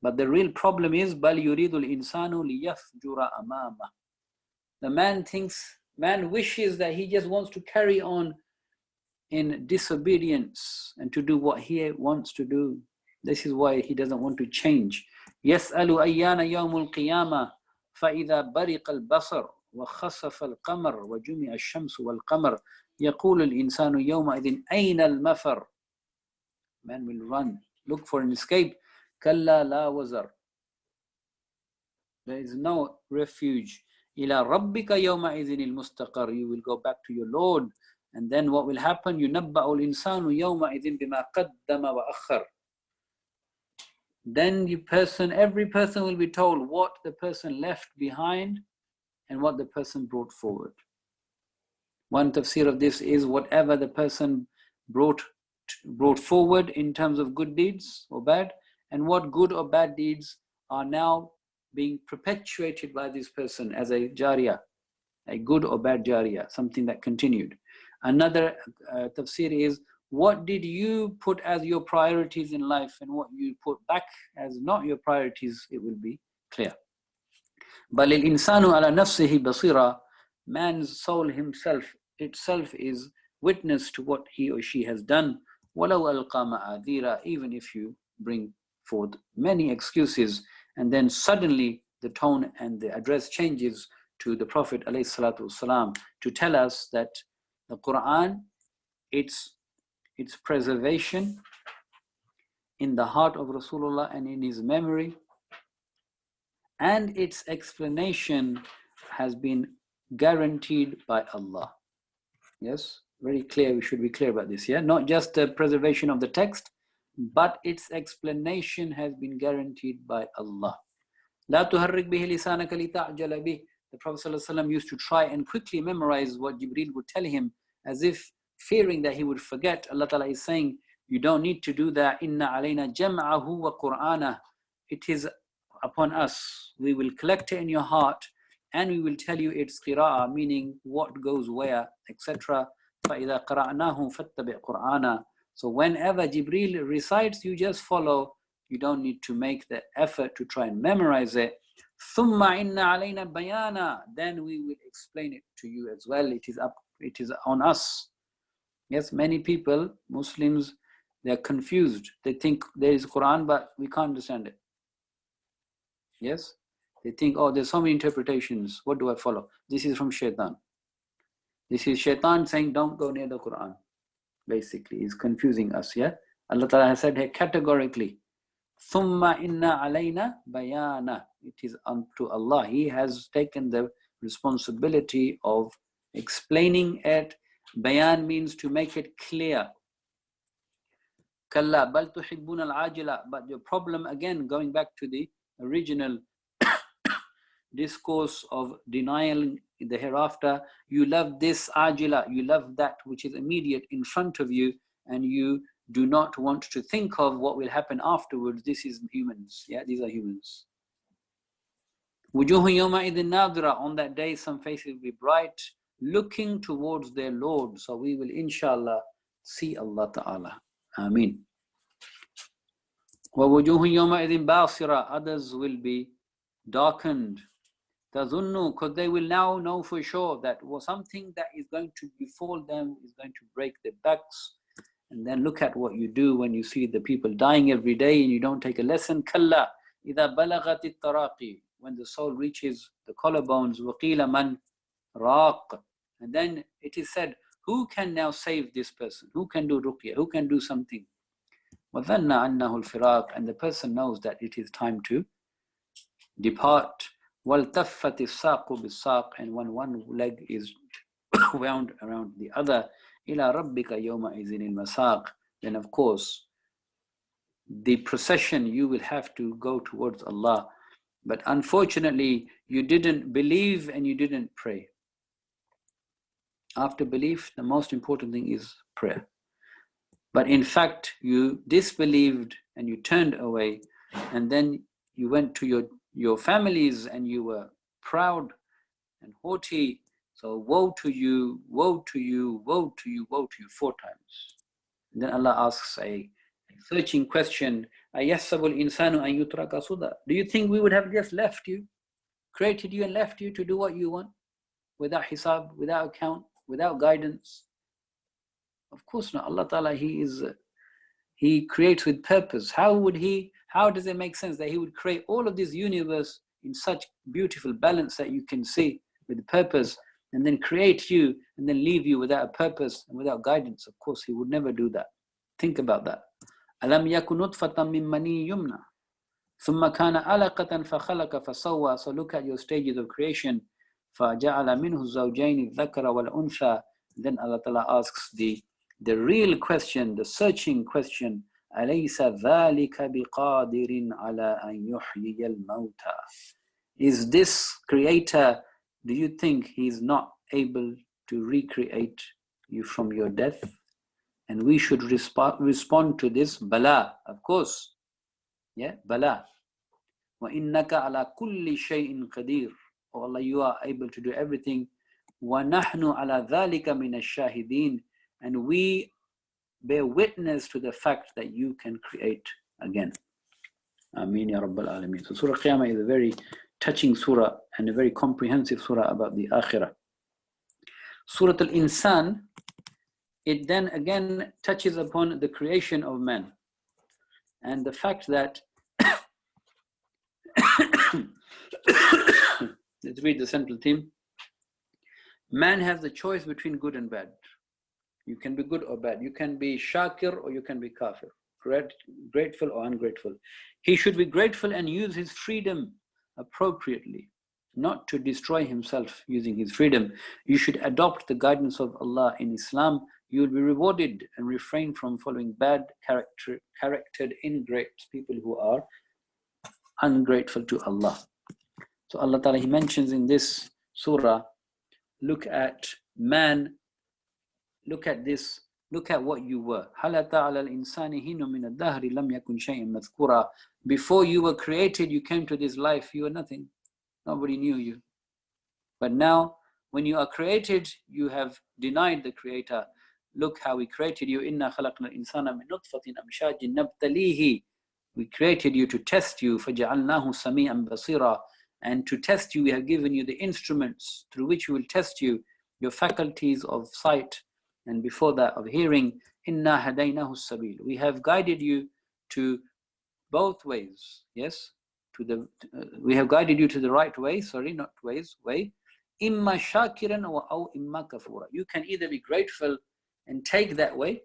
But the real problem is بَلْ يُرِيدُ الْإِنسَانُ لِيَفْجُرَ أَمَامَهُ. The man wishes that he just wants to carry on in disobedience and to do what he wants to do. This is why he doesn't want to change. يَسْأَلُ أَيَّانَ يَوْمُ الْقِيَامَةِ فَإِذَا بَرِقَ الْبَصَرُ وَخَسَفَ الْقَمَرُ وَجُمِعَ الشَّمْسُ وَالْقَمَرُ يَقُولُ الْإِنسَانُ يَوْمَئِذٍ أَيْنَ الْمَفَرُ. Man will run, look for an escape. كَلَّا لَا وَزَرُ. There is no refuge. إِلَى رَبِّكَ يَوْمَئِذٍ الْمُسْتَقَرُ. You will go back to your Lord. And then what will happen? يُنَبَّأُ الْإِنسَانُ يَوْمَئِذٍ بِمَا قَدَّمَ وَأَخَّرَ. Then every person will be told what the person left behind and what the person brought forward. One tafsir of this is whatever the person brought forward in terms of good deeds or bad, and what good or bad deeds are now being perpetuated by this person as a jariyah, a good or bad jariyah, something that continued. Another tafsir is, what did you put as your priorities in life, and what you put back as not your priorities, it will be clear. بَلِ الْإِنسَانُ عَلَى نَفْسِهِ بَصِيرًا. Man's soul itself is witness to what he or she has done. وَلَوْ أَلْقَى مَعَاذِيرًا. Even if you bring forth many excuses, and then suddenly the tone and the address changes to the Prophet ﷺ to tell us that the Quran, its preservation in the heart of Rasulullah and in his memory, and its explanation has been guaranteed by Allah. Yes, very clear. We should be clear about this. Yeah, not just the preservation of the text, but its explanation has been guaranteed by Allah. لا تحرك به لسانك لتعجل به. The Prophet ﷺ used to try and quickly memorize what Jibreel would tell him, as if fearing that he would forget. Allah Ta'ala is saying, you don't need to do that. Inna alayna jam'ahu wa qur'ana. It is upon us. We will collect it in your heart, and we will tell you its qira'ah, meaning what goes where, etc. فَإِذَا قَرَأْنَاهُ فَاتَّبِعْ قُرْآنًا. So whenever Jibreel recites, you just follow. You don't need to make the effort to try and memorize it. ثُمَّ إِنَّ عَلَيْنَا بَيَانًا. Then we will explain it to you as well. It is on us. Yes, many people, Muslims, they are confused. They think there is Quran, but we can't understand it. Yes, they think, oh, there's so many interpretations. What do I follow? This is from Shaitan. This is Shaitan saying, don't go near the Quran. Basically, he's confusing us. Yeah, Allah Ta'ala has said here categorically, ثُمَّ إِنَّ عَلَيْنَا بَيَانًا. It is unto Allah. He has taken the responsibility of explaining it. Bayan means to make it clear. كَلَّا بَلْ تُحِبُّونَ الْعَاجِلَةَ. But your problem, again, going back to the original discourse of denial in the hereafter, you love this ajila, you love that which is immediate in front of you, and you do not want to think of what will happen afterwards. This is humans. Yeah, these are humans. وُجُوهٌ يَوْمَئِذٍ نَاظِرَةٌ. On that day, some faces will be bright. looking towards their Lord. So we will inshallah see Allah Ta'ala. Ameen. وَوُجُوهٌ يَوْمَئِذٍ بَاصِرَةٌ. Others will be darkened. تَظُنُّ, because they will now know for sure that something that is going to befall them is going to break their backs. And then look at what you do when you see the people dying every day and you don't take a lesson. كَلَّا إِذَا بَلَغَتِ التَّرَاقِي. When the soul reaches the collarbones, وَقِيلَ مَنْ رَاقٍ. And then it is said, who can now save this person? Who can do ruqyah? Who can do something? وَظَنَّ أَنَّهُ الْفِرَاقِ. And the person knows that it is time to depart. وَالْتَفَّتِ السَّاقُ بِالسَّاقِ. And when one leg is wound around the other, إِلَى رَبِّكَ يَوْمَئِذٍ الْمَسَاقِ. Then of course, the procession, you will have to go towards Allah. But unfortunately, you didn't believe and you didn't pray. After belief, the most important thing is prayer. But in fact, you disbelieved and you turned away, and then you went to your families and you were proud and haughty. So woe to you, woe to you, woe to you, woe to you 4 times. And then Allah asks a searching question, أَيَحْسَبُ الْإِنسَانُ أَن يُتْرَكَ سُدًى. Do you think we would have just left you, created you and left you to do what you want, without hisab, without account, without guidance? Of course not. Allah Ta'ala, He creates with purpose. How does it make sense that He would create all of this universe in such beautiful balance that you can see with purpose, and then create you and then leave you without a purpose and without guidance? Of course, He would never do that. Think about that. أَلَمْ يَكُنْ نُطْفَةً مِّن مَّنِيٍّ يُمْنَى ثُمَّ كَانَ عَلَقَةً فَخَلَقَ فَسَوَّى. So look at your stages of creation. فَجَعَلَ مِنْهُ الزَّوْجَيْنِ الذَّكَرَ وَالْأُنثَى. Then Allah Ta'ala asks the real question, the searching question, أَلَيْسَ ذَلِكَ بِقَادِرٍ عَلَىٰ أَن يُحْيِيَ الْمَوْتَى. Is this creator, do you think He's not able to recreate you from your death? And we should respond to this, bala, of course. Yeah, bala. وَإِنَّكَ عَلَى كُلِّ شَيْءٍ قَدِيرٌ. Oh Allah, you are able to do everything. وَنَحْنُ عَلَى ذَلِكَ مِنَ الشَّاهِدِينَ. And we bear witness to the fact that you can create again. Ameen ya Rabbal Alameen. So Surah Qiyamah is a very touching surah and a very comprehensive surah about the Akhirah. Surah Al-Insan, it then again touches upon the creation of man and the fact that let's read the central theme. Man has the choice between good and bad. You can be good or bad. You can be shakir or you can be kafir, grateful or ungrateful. He should be grateful and use his freedom appropriately, not to destroy himself using his freedom. You should adopt the guidance of Allah in Islam. You will be rewarded, and refrain from following bad charactered ingrates, people who are ungrateful to Allah. So Allah Ta'ala, He mentions in this surah, look at man, look at this, look at what you were. هَلَ تَعْلَى الْإِنسَانِ هِنُ مِنَ الدَّهْرِ لَمْ يَكُنْ شَيْءٍ مَذْكُورًا. Before you were created, you came to this life, you were nothing. Nobody knew you. But now, when you are created, you have denied the Creator. Look how we created you. إِنَّا خَلَقْنَا الْإِنسَانَ مِنْ نُطْفَةٍ أَمْشَاجٍ نَبْتَلِيهِ. We created you to test you. فَجَعَلْنَاهُ سَمِيعًا بَصِيرًا. And to test you, we have given you the instruments through which we will test you, your faculties of sight, and before that of hearing. إِنَّا هَدَيْنَاهُ السَّبِيلِ. We have guided you to both ways. Yes? We have guided you to the right way, not ways, way. إِمَّا شَاكِرًا أَوْ إِمَّا كَفُورًا. You can either be grateful and take that way,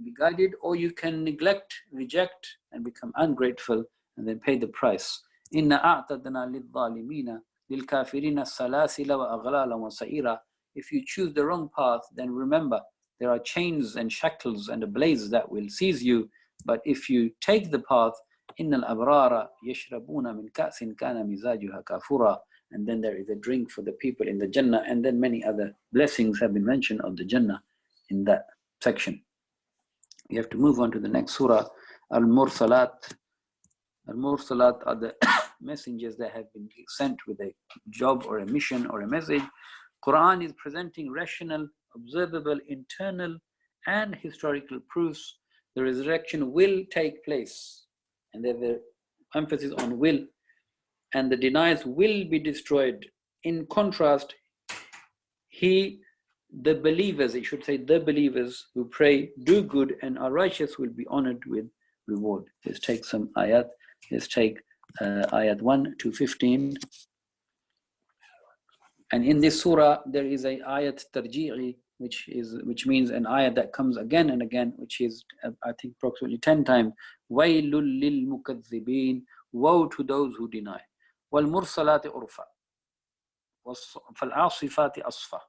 be guided, or you can neglect, reject, and become ungrateful and then pay the price. إِنَّا أَعْتَدْنَا لِلظَّالِمِينَ لِلْكَافِرِينَ السَّلَاسِلَ وَأَغْلَالًا وَسَعِيرًا. If you choose the wrong path, then remember, there are chains and shackles and a blaze that will seize you. But if you take the path, إِنَّ الْأَبْرَارَ يَشْرَبُونَ مِنْ كَأْسٍ كَانَ مِزَاجُهَا كَافُورًا. And then there is a drink for the people in the Jannah, and then many other blessings have been mentioned of the Jannah in that section. You have to move on to the next surah, Al-Mursalat. Al-Mursalat are the messengers that have been sent with a job or a mission or a message. Quran is presenting rational, observable, internal and historical proofs. The resurrection will take place. And there's the emphasis on will. And the deniers will be destroyed. In contrast, the believers, it should say the believers who pray, do good and are righteous will be honored with reward. Let's take some ayat. Let's take ayat 1 to 15. And in this surah, there is a ayat tarji'i, which means an ayat that comes again and again, which is, I think, approximately 10 times. Waylul lil mukaththibin, woe to those who deny. Wal mursalati urfa, fal asifati asfa,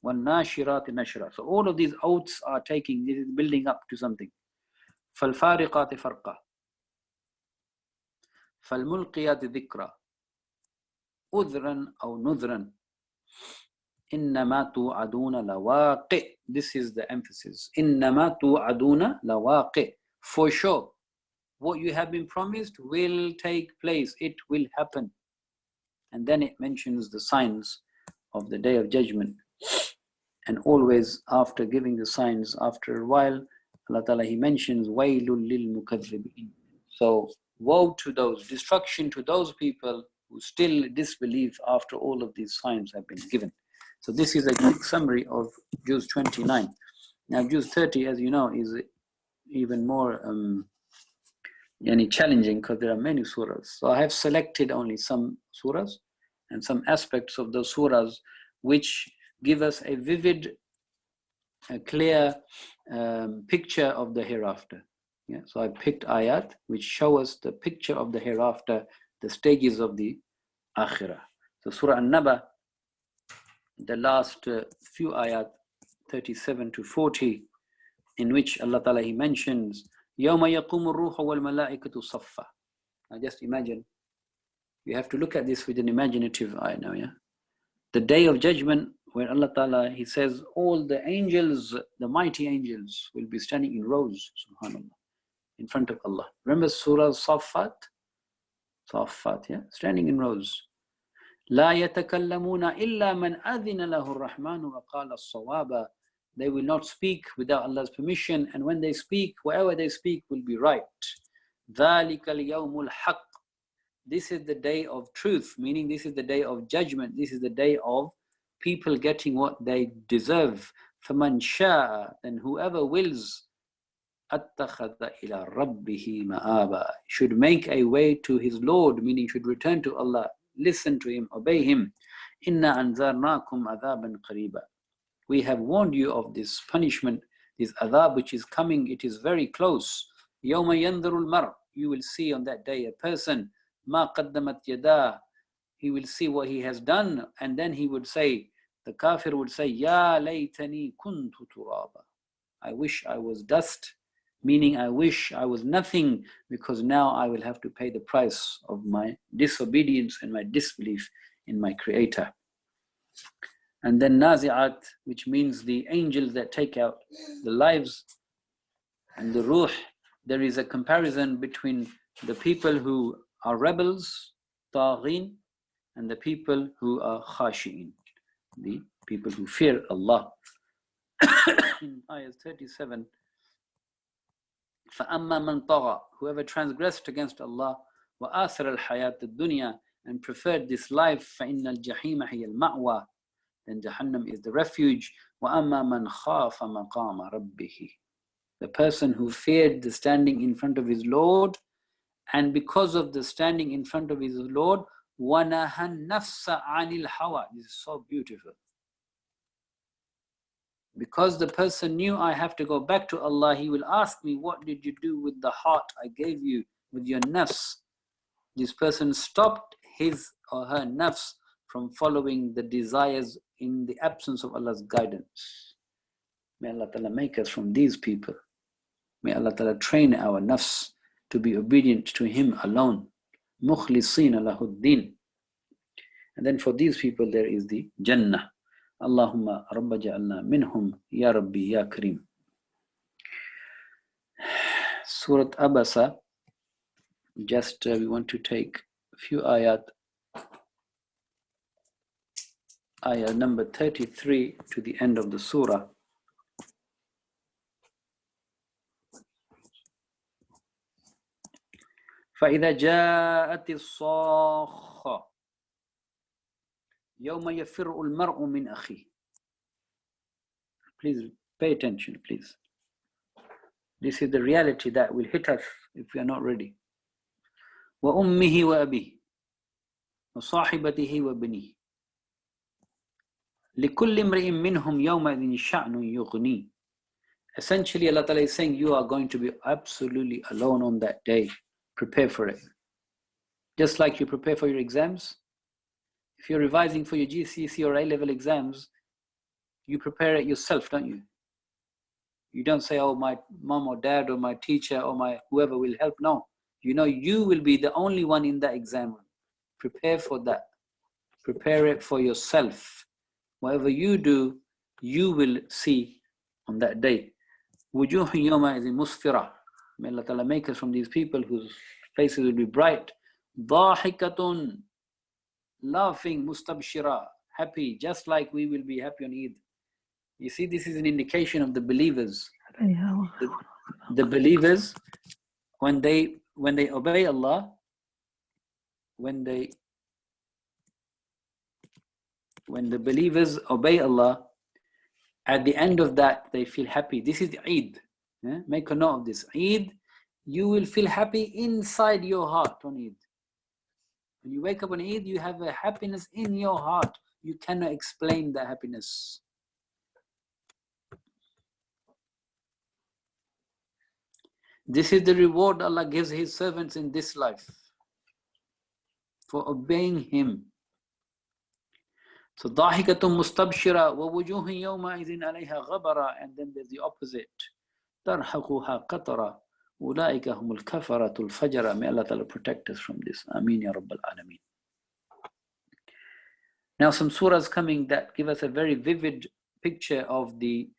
wal nashirati nashra. So all of these oaths are taking, this is building up to something. Fal fariqati farqa, fal mulqiyati dhikra, udhran aw nudhran. إنما توعدون لواقع. This is the emphasis. إنما توعدون لواقع. For sure, what you have been promised will take place. It will happen. And then it mentions the signs of the day of judgment. And always after giving the signs, after a while, Allah Ta'ala, He mentions وَيْلٌ لِلْمُكَذِّبِينَ. So woe to those, destruction to those people who still disbelieve after all of these signs have been given. So this is a quick summary of Juzz 29. Now Juzz 30, as you know, is even more challenging because there are many surahs. So I have selected only some surahs and some aspects of those surahs which give us a vivid, a clear picture of the hereafter. Yeah? So I picked ayat which show us the picture of the hereafter, the stages of the akhirah. So Surah An-Naba, the last few ayat, 37 to 40, in which Allah Ta'ala, He mentions يَوْمَ يَقُومُ الرُّوحُ وَالْمَلَائِكَةُ صَفًّا. Now just imagine, you have to look at this with an imaginative eye now, yeah? The day of judgment, where Allah Ta'ala, He says all the angels, the mighty angels, will be standing in rows, subhanAllah, in front of Allah. Remember Surah Saffat? Saffat, yeah? Standing in rows. لا يتكلمون إلا من أذن له الرحمن وقال الصواب. They will not speak without Allah's permission, and when they speak, whatever they speak will be right. ذلك اليوم الحق. This is the day of truth, meaning this is the day of judgment. This is the day of people getting what they deserve. فَمَنْ شَاءَ, then whoever wills, أَتَّخَذَ إِلَى رَبِّهِ مَآبًا, should make a way to his Lord, meaning should return to Allah, listen to Him, obey Him. إِنَّا أَنذَرْنَاكُمْ عَذَابًا قَرِيبًا. We have warned you of this punishment, this adhab which is coming, it is very close. يَوْمَ يَنْظُرُ الْمَرْءُ, you will see on that day a person, مَا قَدَّمَتْ يَدَاهُ, he will see what he has done, and then he would say, the kafir would say, يَا لَيْتَنِي كُنْتُ تُرَابًا, I wish I was dust, meaning I wish I was nothing, because now I will have to pay the price of my disobedience and my disbelief in my Creator. And then Nazi'at, which means the angels that take out the lives, and the ruh. There is a comparison between the people who are rebels, taghin, and the people who are khashi'in, the people who fear Allah. In ayah 37, فَأَمَّا مَنْ طَغَى, whoever transgressed against Allah, وَآثَرَ الْحَيَاةَ الدُّنْيَا, and preferred this life, فَإِنَّ الْجَحِيمَ هِيَ الْمَأْوَى, then Jahannam is the refuge. وَأَمَّا مَنْ خَافَ مَقَامَ رَبِّهِ, the person who feared the standing in front of his Lord, and because of the standing in front of his Lord, وَنَهَى النَّفْسَ عَنِ الْهَوَى. This is so beautiful. Because the person knew, I have to go back to Allah, he will ask me, what did you do with the heart I gave you, with your nafs? This person stopped his or her nafs from following the desires in the absence of Allah's guidance. May Allah Ta'ala make us from these people. May Allah Ta'ala train our nafs to be obedient to Him alone. مُخْلِصِينَ لَهُ الدِّينَ. And then for these people there is the Jannah. Allahumma Rabba ja'alna minhum ya Rabbi ya Kareem. Surah Abasa, just we want to take a few ayat. ayah number 33 to the end of the surah. فَإِذَا جَاءَتِ الصَّاخَّةُ يَوْمَ يَفِرُّ الْمَرْءُ مِنْ أَخِيهِ. Please pay attention, please. This is the reality that will hit us if we are not ready. وَأُمِّهِ وَأَبِيهِ وَصَاحِبَتِهِ وَبَنِيهِ لِكُلِّ امْرِئٍ مِّنْهُمْ يَوْمَئِذٍ شَأْنٌ يُغْنِيهِ. Essentially, Allah Ta'ala is saying you are going to be absolutely alone on that day. Prepare for it. Just like you prepare for your exams. If you're revising for your GCSE or A-level exams, you prepare it yourself, don't you? You don't say, oh, my mom or dad or my teacher or my whoever will help. No. You know you will be the only one in that exam. Prepare for that. Prepare it for yourself. Whatever you do, you will see on that day. وُجُوهٌ يَوْمَئِذٍ مُسْفِرَةٌ. May Allah Ta'ala make us from these people whose faces will be bright. ضَاحِكَةٌ. Laughing, mustabshira, happy, just like we will be happy on Eid. You see, this is an indication of the believers. The believers, when they obey Allah, when the believers obey Allah, at the end of that they feel happy. This is Eid. Make a note of this. Eid, you will feel happy inside your heart on Eid. When you wake up on Eid, you have a happiness in your heart. You cannot explain that happiness. This is the reward Allah gives His servants in this life for obeying Him. So, ضَاحِكَةٌ مُسْتَبْشِرَةٌ وَوُجُوهٌ يَوْمَئِذٍ عَلَيْهَا غَبَرَةٌ. And then there's the opposite. تَرْحَقُهَا قَطَرًا أُولَٰئِكَ هُمُ الْكَفَرَةُ الْفَجَرَةُ. May Allah Ta'ala protect us from this. Ameen ya Rabbal Alameen. Now some surahs coming that give us a very vivid picture of the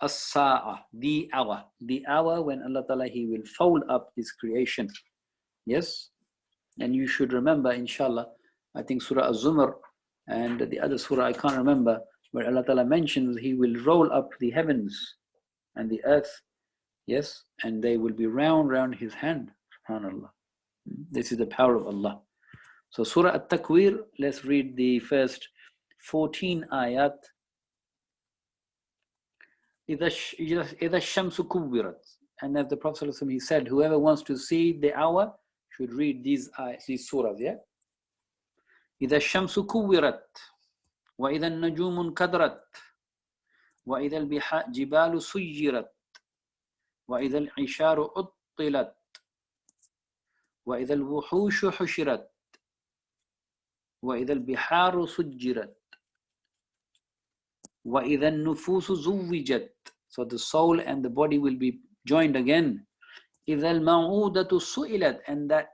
as-sa'ah, the hour when Allah Ta'ala, He will fold up His creation. Yes? And you should remember, inshallah, I think Surah Az-Zumar and the other surah, I can't remember, where Allah Ta'ala mentions He will roll up the heavens and the earth, yes, and they will be round His hand. SubhanAllah. This is the power of Allah. So Surah At-Takwir, let's read the first 14 ayat. إِذَا الشَّمْسُ كُوِّرَتْ. And as the Prophet ﷺ, he said, whoever wants to see the hour should read these surahs, yeah? إِذَا الشَّمْسُ كُوِّرَتْ وَإِذَا النَّجُومُ انْكَدَرَتْ وَإِذَا الْجِبَالُ سُيِّرَتْ وَإِذَا الْعِشَارُ عُطِّلَتْ وَإِذَا الْوُحُوشُ حُشِرَتْ وَإِذَا الْبِحَارُ سُجِّرَتْ وَإِذَا النُّفُوسُ زُوِّجَتْ. So the soul and the body will be joined again. إِذَا الْمَوْءُودَةُ سُئِلَتْ. And that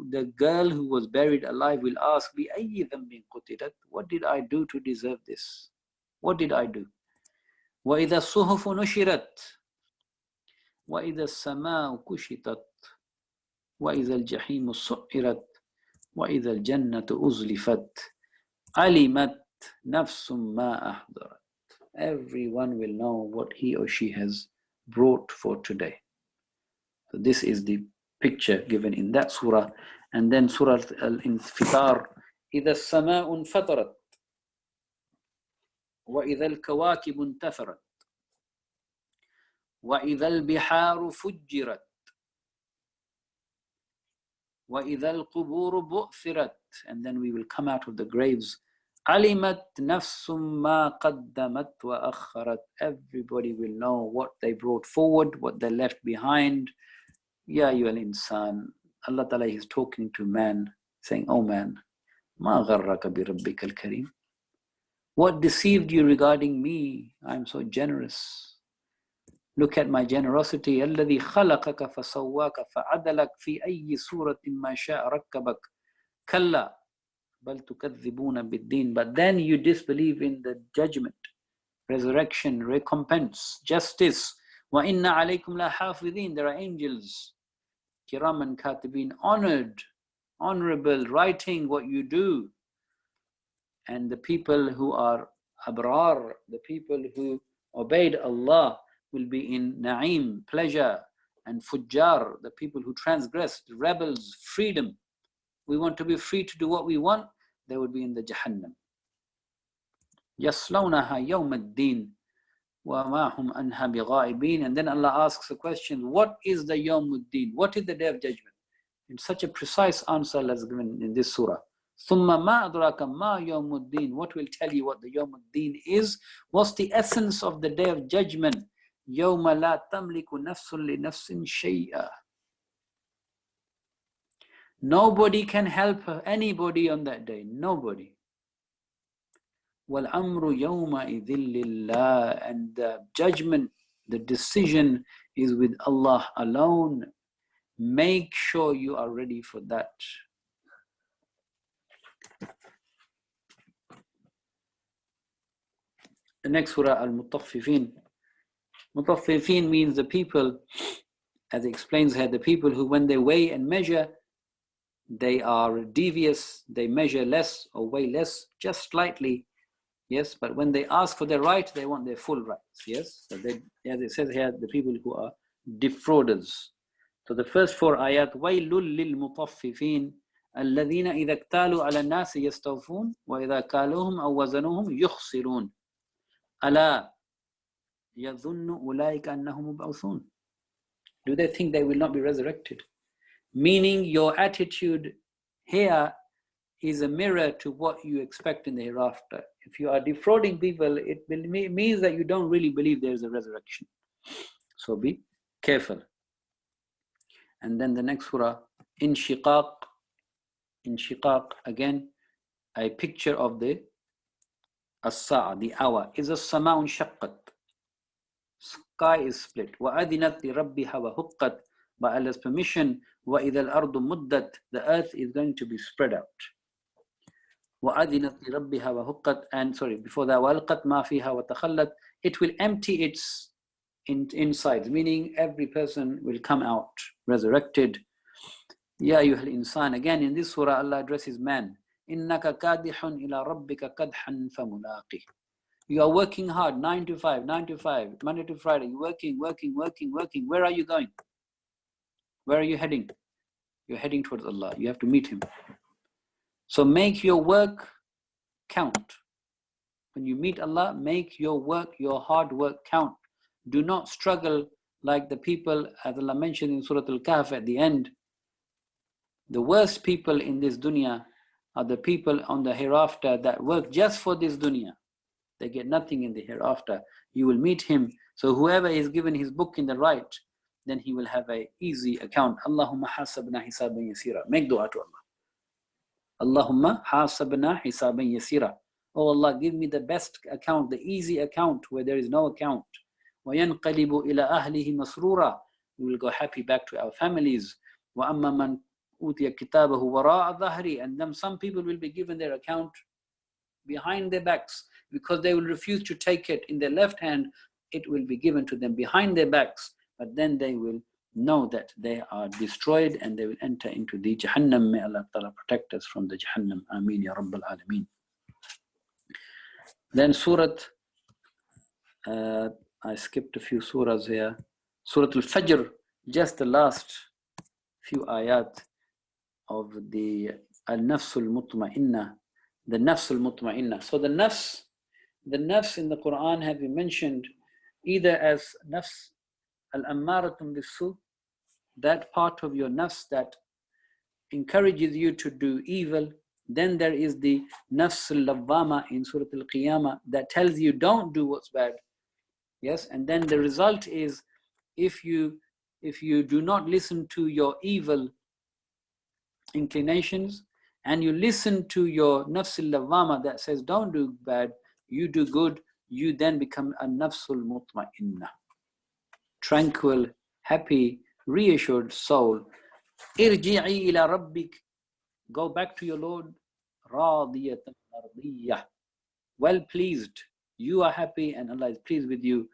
the girl who was buried alive will ask, بِأَيِّ ذَنْبٍ قُتِلَتْ. What did I do to deserve this? What did I do? وَإِذَا الصُّحُفُ نُشِرَتْ وَإِذَا السَّمَاءُ كُشِطَتْ وَإِذَا الْجَحِيمُ سُعِّرَتْ وَإِذَا الْجَنَّةُ أُزْلِفَتْ عَلِمَتْ نَفْسٌ مَا أَحْضَرَتْ. Everyone will know what he or she has brought for today. So this is the picture given in that surah. And then Surah Al-Infitar, إِذَا السَّمَاءُ انْفَطَرَتْ وَإِذَا الْكَوَاكِبُ انْتَثَرَتْ وَإِذَا الْبِحَارُ فُجِّرَتْ وَإِذَا الْقُبُورُ بُؤْثِرَتْ. And then we will come out of the graves. عَلِمَتْ نَفْسٌ مَا قَدَّمَتْ وَأَخَّرَتْ. Everybody will know what they brought forward, what they left behind. Ya ayyuhal insan. Allah Ta'ala is talking to man, saying, oh man, مَا غَرَّكَ بِرَبِّكَ الْكَرِيمِ. What deceived you regarding me? I'm so generous. Look at my generosity. الَّذِي خَلَقَكَ فَسَوَّاكَ فَعَدَلَكَ فِي أَيِّ سُورَةٍ مَا شَاءَ رَكَّبَكَ كَلَّا بَلْ تُكَذِّبُونَ بِالدِّينِ. But then you disbelieve in the judgment, resurrection, recompense, justice. وَإِنَّ عَلَيْكُمْ لَحَافِظِينَ. There are angels, kiraman katibin, honored, honorable, writing what you do. And the people who are abrar, the people who obeyed Allah, will be in na'im, pleasure, and fujjar, the people who transgressed, rebels, freedom. We want to be free to do what we want, they would be in the Jahannam. يَصْلَوْنَهَا يَوْمَ الدِّينِ وَمَا هُمْ أَنْهَا بِغَائِبِينَ. And then Allah asks the question, what is the Yawmuddin? What is the Day of Judgment? In such a precise answer as given in this surah. ثُمَّ مَا أَدْرَاكَ مَا يَوْمُ الدِّينِ. What will tell you what the Yawmuddin is? What's the essence of the Day of Judgment? يَوْمَ لَا تَمْلِكُ نَفْسٌ لِنَفْسٍ شَيْئًا. Nobody can help anybody on that day. Nobody. وَالْأَمْرُ يَوْمَئِذٍ لِلَّهِ. And the judgment, the decision is with Allah alone. Make sure you are ready for that. The next surah, Al-Mutaffifin. Mutaffifin means the people, as it explains here, the people who when they weigh and measure, they are devious, they measure less or weigh less, just slightly. Yes, but when they ask for their right, they want their full rights. Yes, so they, as it says here, the people who are defrauders. So the first 4 ayat, وَيْلٌ لِلْمُطَفِّفِينَ الَّذِينَ إِذَا اكْتَالُوا عَلَى النَّاسِ يَسْتَوْفُونَ وَإِذَا كَالُوهُمْ أَوْ وَزَنُوهُمْ يُخْسِرُونَ أَلَا يَظُنُّ أُولَٰئِكَ أَنَّهُمْ مُبْعَثُونَ. Do they think they will not be resurrected? Meaning your attitude here is a mirror to what you expect in the hereafter. If you are defrauding people, it means that you don't really believe there is a resurrection. So be careful. And then the next surah, Inshiqaq. Inshiqaq, again, a picture of the as-sa'a, the hour. Is as-sama'un shaqqat. Sky is split. وَأَذِنَتْ لِرَبِّهَا وَهُقَّتْ. By Allah's permission, وَإِذَا الْأَرْضُ مُدَّتْ. The earth is going to be spread out. وَأَذِنَتْ لِرَبِّهَا وَهُقَّتْ. And sorry, before that, وَأَلْقَتْ مَا فِيهَا وَتَخَلَّتْ. It will empty its insides, meaning every person will come out resurrected. Ya ayyuhal insan. Again in this surah, Allah addresses man. إِنَّكَ كَادِحٌ إِلَى رَبِّكَ كَدْحًا فَمُلَاقِهِ. You are working hard, 9 to 5, 9 to 5, Monday to Friday. You're working. Where are you going? Where are you heading? You're heading towards Allah. You have to meet Him. So make your work count. When you meet Allah, make your work, your hard work count. Do not struggle like the people, as Allah mentioned in Surah Al-Kahf at the end. The worst people in this dunya are the people on the hereafter that work just for this dunya. They get nothing in the hereafter. You will meet Him. So whoever is given his book in the right, then he will have an easy account. Allahumma hasabna hisaban yasira. Make dua to Allah. Allahumma hasabna hisaban yasira. Oh Allah, give me the best account, the easy account where there is no account. وَيَنْقَلِبُ إِلَىٰ أَهْلِهِ مَسْرُورًا. We will go happy back to our families. وَأَمَّا مَنْ أُوتِيَ كِتَابَهُ وَرَاءَ ظَهْرِهِ. And then some people will be given their account behind their backs because they will refuse to take it in their left hand. It will be given to them behind their backs, but then they will know that they are destroyed and they will enter into the Jahannam. May Allah Ta'ala protect us from the Jahannam. Ameen Ya Rabbal Alameen. Then Surah, I skipped a few surahs here. Surah Al-Fajr, just the last few ayat of the Al-Nafs Al-Mutma'inna. The Nafs Al-Mutma'inna. So the Nafs in the Quran have been mentioned either as Nafs Al-Ammaratum Bis-Su, that part of your Nafs that encourages you to do evil. Then there is the Nafs Al-Lawwama in Surah Al-Qiyamah that tells you don't do what's bad. Yes, and then the result is if you do not listen to your evil inclinations and you listen to your Nafs Al-Lawwama that says don't do bad, you do good, you then become a Nafsul Mutma'inna. Tranquil, happy, reassured soul. Irji'i ila rabbik. Go back to your Lord. Radiyatan mardiyah. Well pleased. You are happy and Allah is pleased with you.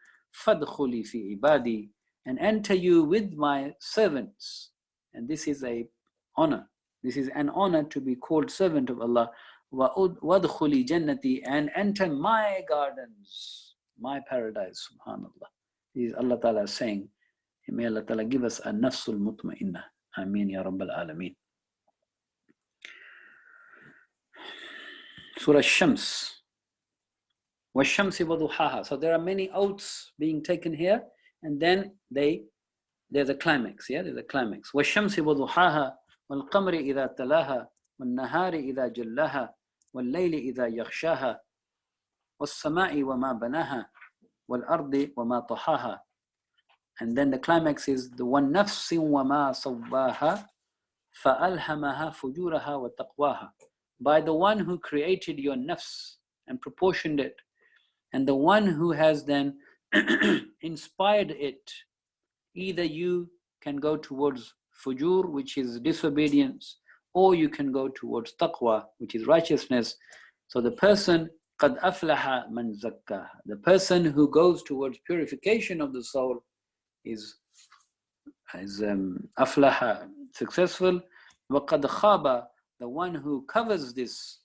Fadkhuli fi ibadi. And enter you with my servants. And this is an honor. This is an honor to be called servant of Allah. وَادْخُلِي جَنَّتِي, and enter my gardens, my paradise. Subhanallah. This is Allah Ta'ala saying, may Allah Ta'ala give us a nafsul mutma'innah. Ameen ya Rabbal Alameen. Surah Shams. وَالشَّمْسِ وَضُحَاهَا. So there are many oaths being taken here, and then there's a climax. Yeah, there's a climax. وَالشَّمْسِ وَضُحَاهَا وَالْقَمْرِ إِذَا تَلَاهَا وَالنَّهَارِ إِذَا جَلَّاهَا وَاللَّيْلِ إِذَا يَغْشَاهَا وَالسَّمَاءِ وَمَا بَنَاهَا وَالْأَرْضِ وَمَا طَحَاهَا. And then the climax is the وَالنَّفْسٍ وَمَا صَوَّاهَا فَأَلْهَمَهَا فُجُورَهَا وَتَقْوَاهَا. By the one who created your nafs and proportioned it, and the one who has then inspired it. Either you can go towards fujur, which is disobedience, or you can go towards taqwa, which is righteousness. So the person, قَدْ أَفْلَحَ مَنْ زَكَّاهَا, the person who goes towards purification of the soul is aflaha, successful. وَقَدْ خَابَ, the one who covers this,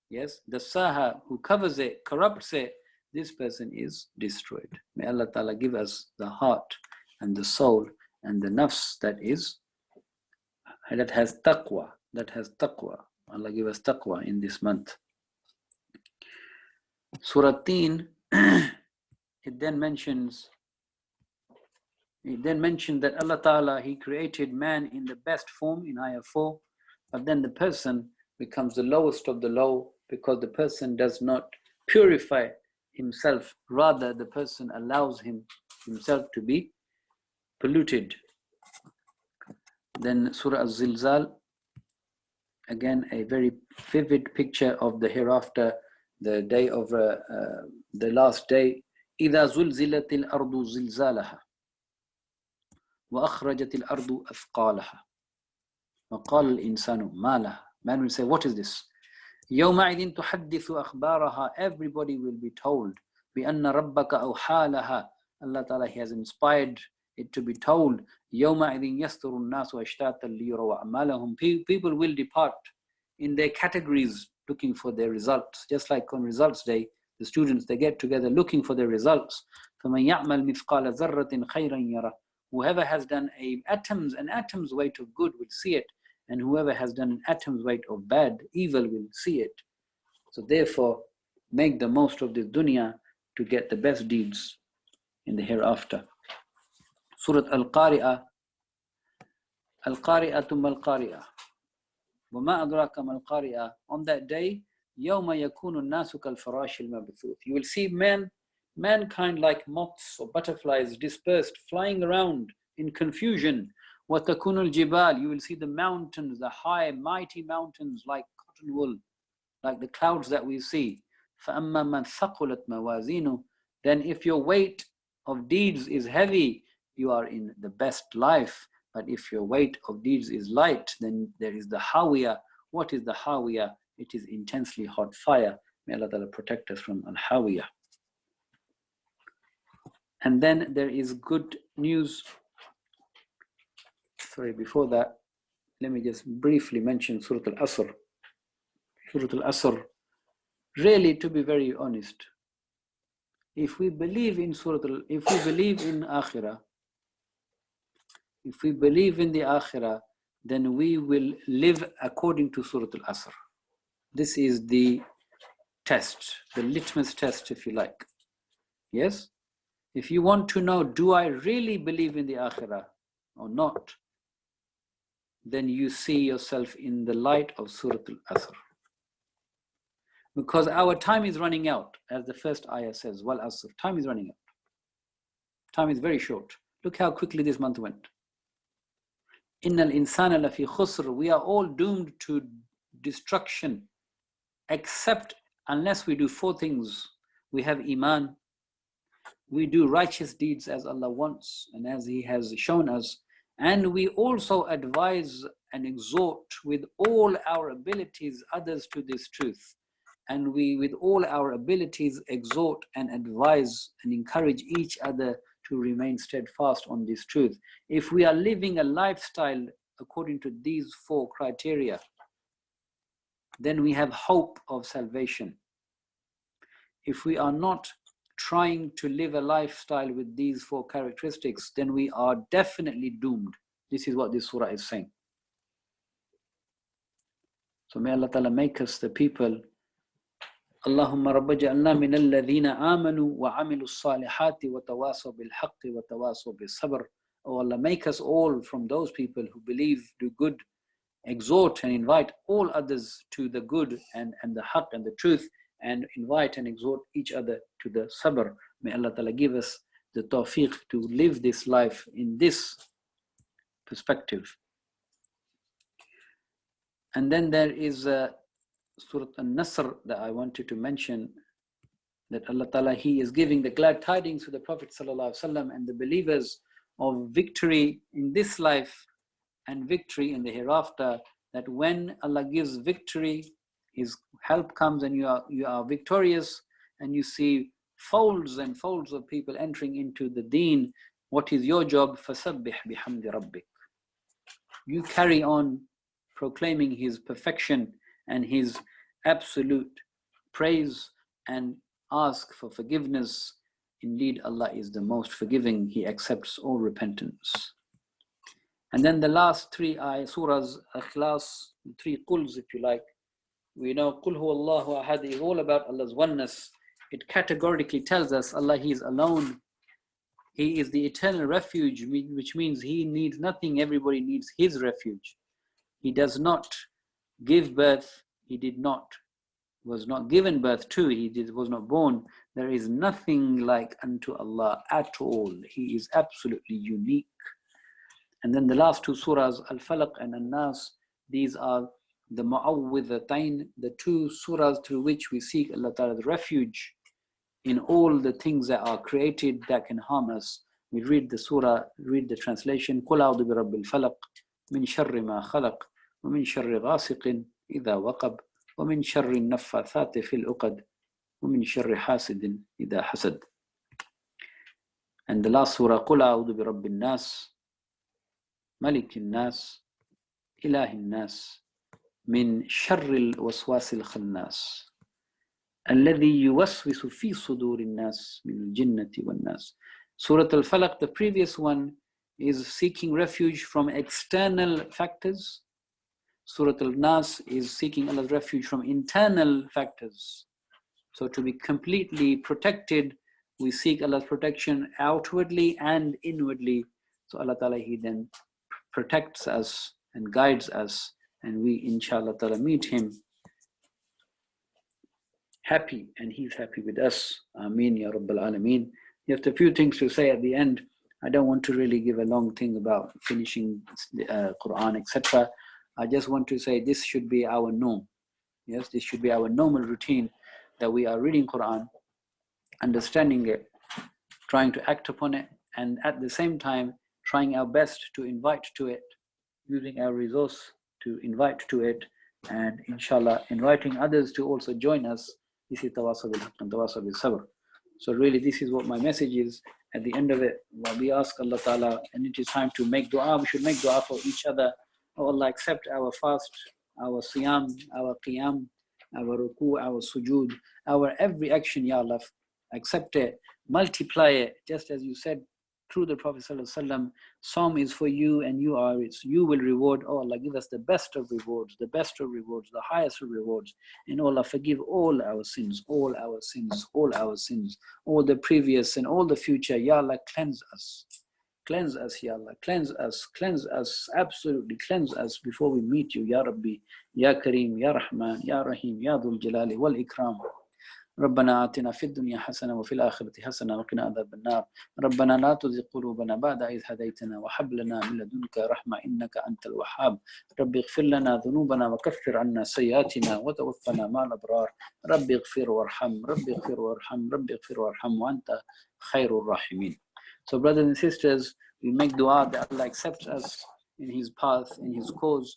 yes, the saha, who covers it, corrupts it, this person is destroyed. May Allah Ta'ala give us the heart and the soul and the nafs that has taqwa, Allah give us taqwa in this month. Surah Teen, it then mentioned that Allah Ta'ala, He created man in the best form in ayah 4, but then the person becomes the lowest of the low because the person does not purify himself, rather the person allows himself to be polluted. Then Surah Az-Zilzal, again a very vivid picture of the hereafter, the day of the last day. إِذَا زُلْزِلَتِ الْأَرْضُ زِلْزَالَهَا وَأَخْرَجَتِ الْأَرْضُ أَثْقَالَهَا وَقَالَ الْإِنسَانُ مَا لَهَا. Man will say, what is this? يَوْمَئِذٍ تُحَدِّثُ أَخْبَارَهَا. Everybody will be told. بِأَنَّ رَبَّكَ أَوْحَى لَهَا. Allah Ta'ala, He has inspired it to be told. يَوْمَئِذٍ يَسْتُرُ النَّاسُ أَشْتَاتًا لِيُرَوْا أَعْمَالَهُم. People will depart in their categories looking for their results. Just like on results day, the students, they get together looking for their results. فَمَنْ يَعْمَلْ مِثْقَالَ ذَرَّةٍ خَيْرًا يَرَهُ. Whoever has done an atom's weight of good will see it, and whoever has done an atom's weight of bad, evil, will see it. So therefore, make the most of this dunya to get the best deeds in the hereafter. Surah Al-Qari'ah. Al-Qari'ah thumma Al-Qari'ah. وَمَا أَدْرَاكَ مَا الْقَارِئَةُ. On that day, يَوْمَ يَكُونُ النَّاسُ كَالْفَرَاشِ الْمَبْثُوثِ. You will see mankind like moths or butterflies dispersed, flying around in confusion. وَتَكُونُ الْجِبَالِ. You will see the mountains, the high, mighty mountains like cotton wool, like the clouds that we see. فَأَمَّا مَنْ ثَقُلَتْ مَوَازِينُهُ. Then if your weight of deeds is heavy, you are in the best life. But if your weight of deeds is light, then there is the hawiyah. What is the hawiyah? It is intensely hot fire. May Allah Ta'ala protect us from al-hawiyah. And then there is good news. Sorry, before that, let me just briefly mention Surah Al-Asr. Surah Al-Asr, really, to be very honest, if we believe in if we believe in Akhirah, if we believe in the Akhirah, then we will live according to Surah Al-Asr. This is the test, the litmus test, if you like. Yes? If you want to know, do I really believe in the Akhirah or not, then you see yourself in the light of Surah Al-Asr. Because our time is running out, as the first ayah says, Wal Asr, time is running out. Time is very short. Look how quickly this month went. Innal insana lafi khusr. We are all doomed to destruction, except unless we do four things. We have iman, we do righteous deeds as Allah wants and as He has shown us, and we also advise and exhort with all our abilities others to this truth. And we, with all our abilities, exhort and advise and encourage each other to remain steadfast on this truth. If we are living a lifestyle according to these four criteria, then we have hope of salvation. If we are not trying to live a lifestyle with these 4 characteristics, then we are definitely doomed. This is what this surah is saying. So may Allah Ta'ala make us the people. Allahumma rabba ja'alna min alladhina amanu wa amilu salihati wa tawasaw bil haqqi wa tawasaw bil sabr. Oh Allah, make us all from those people who believe, do good, exhort and invite all others to the good and the haqq and the truth, and invite and exhort each other to the sabr. May Allah Ta'ala give us the tawfiq to live this life in this perspective. And then there is Surah An-Nasr that I wanted to mention, that Allah Ta'ala, He is giving the glad tidings to the Prophet ﷺ and the believers of victory in this life and victory in the hereafter, that when Allah gives victory, His help comes and you are victorious, and you see folds and folds of people entering into the deen. What is your job? فَسَبِّحْ بِحَمْدِ رَبِّكَ. You carry on proclaiming His perfection and His absolute praise, and ask for forgiveness. Indeed, Allah is the most forgiving. He accepts all repentance. And then the last 3 surahs, Ikhlas, 3 quls if you like. We know Qul huwallahu ahad is all about Allah's oneness. It categorically tells us Allah, He is alone. He is the eternal refuge, which means He needs nothing. Everybody needs His refuge. He does not give birth. He was not given birth to. Was not born. There is nothing like unto Allah at all. He is absolutely unique. And then the last 2 surahs, Al-Falaq and An-Nas, these are the Mu'awwidhatain, the 2 surahs through which we seek Allah Ta'ala's refuge in all the things that are created that can harm us. We read the surah, read the translation. قُلْ أَعُوذُ بِرَبِّ الْفَلَقِ مِنْ شَرِّ مَا خَلَقَ وَمِنْ شَرِّ غَاسِقٍ إِذَا وَقَبَ وَمِنْ شَرِّ النَّفَّاثَاتِ فِي الْعُقَدِ وَمِنْ شَرِّ حَاسِدٍ إِذَا حَسَدَ. And the last surah, قُلْ أَعُوذُ بِرَبِّ النَّاسِ مَلِكِ النَّاسِ إِلَهِ النَّاسِ مِنْ شَرِّ الْوَسْوَاسِ الْخَنَّاسِ الَّذِي يُوَسْوِسُ فِي صُدُورِ النَّاسِ مِنَ الْجِنَّةِ وَالنَّاسِ. Surah Al-Falaq, the previous one, is seeking refuge from external factors. Surah Al-Nas is seeking Allah's refuge from internal factors. So to be completely protected, we seek Allah's protection outwardly and inwardly. So Allah Ta'ala, He then protects us and guides us, and we inshallah Ta'ala meet Him happy, and He's happy with us. Ameen Ya Rabbal Alameen. You have a few things to say at the end. I don't want to really give a long thing about finishing the Quran, etc. I just want to say this should be our norm. Yes, this should be our normal routine, that we are reading Quran, understanding it, trying to act upon it, and at the same time trying our best to invite to it, using our resource to invite to it, and inshallah inviting others to also join us. This is tawasaw bil haqq and tawasaw bil sabr. So really this is what my message is. At the end of it, we ask Allah Ta'ala, and it is time to make dua. We should make dua for each other. Oh Allah, accept our fast, our siyam, our qiyam, our ruku, our sujood, our every action, Ya Allah. Accept it, multiply it, just as you said through the Prophet ﷺ, Psalm is for you and you are its, you will reward. Oh Allah, give us the best of rewards, the best of rewards, the highest of rewards. And oh Allah, forgive all our sins, all our sins, all our sins, all the previous and all the future. Ya Allah, cleanse us. Cleanse us, Ya Allah, cleanse us, absolutely cleanse us before we meet you, Ya Rabbi, Ya Kareem, Ya Rahman, Ya Rahim, Ya Dhul Jalali wal Ikram. ربنا آتنا في الدنيا حسنة وفي الآخرة حسنة وقنا عذاب النار ربنا لا تزغ قلوبنا بعد إذ هديتنا وهب لنا من لدنك رحمة إنك أنت الوهاب رب اغفر لنا ذنوبنا وكفر عنا سيئاتنا وتوفنا مع الأبرار رب اغفر وارحم رب اغفر وارحم رب اغفر وارحم وأنت خير الراحمين. So brothers and sisters, we make dua that Allah accepts us in His path, in His cause.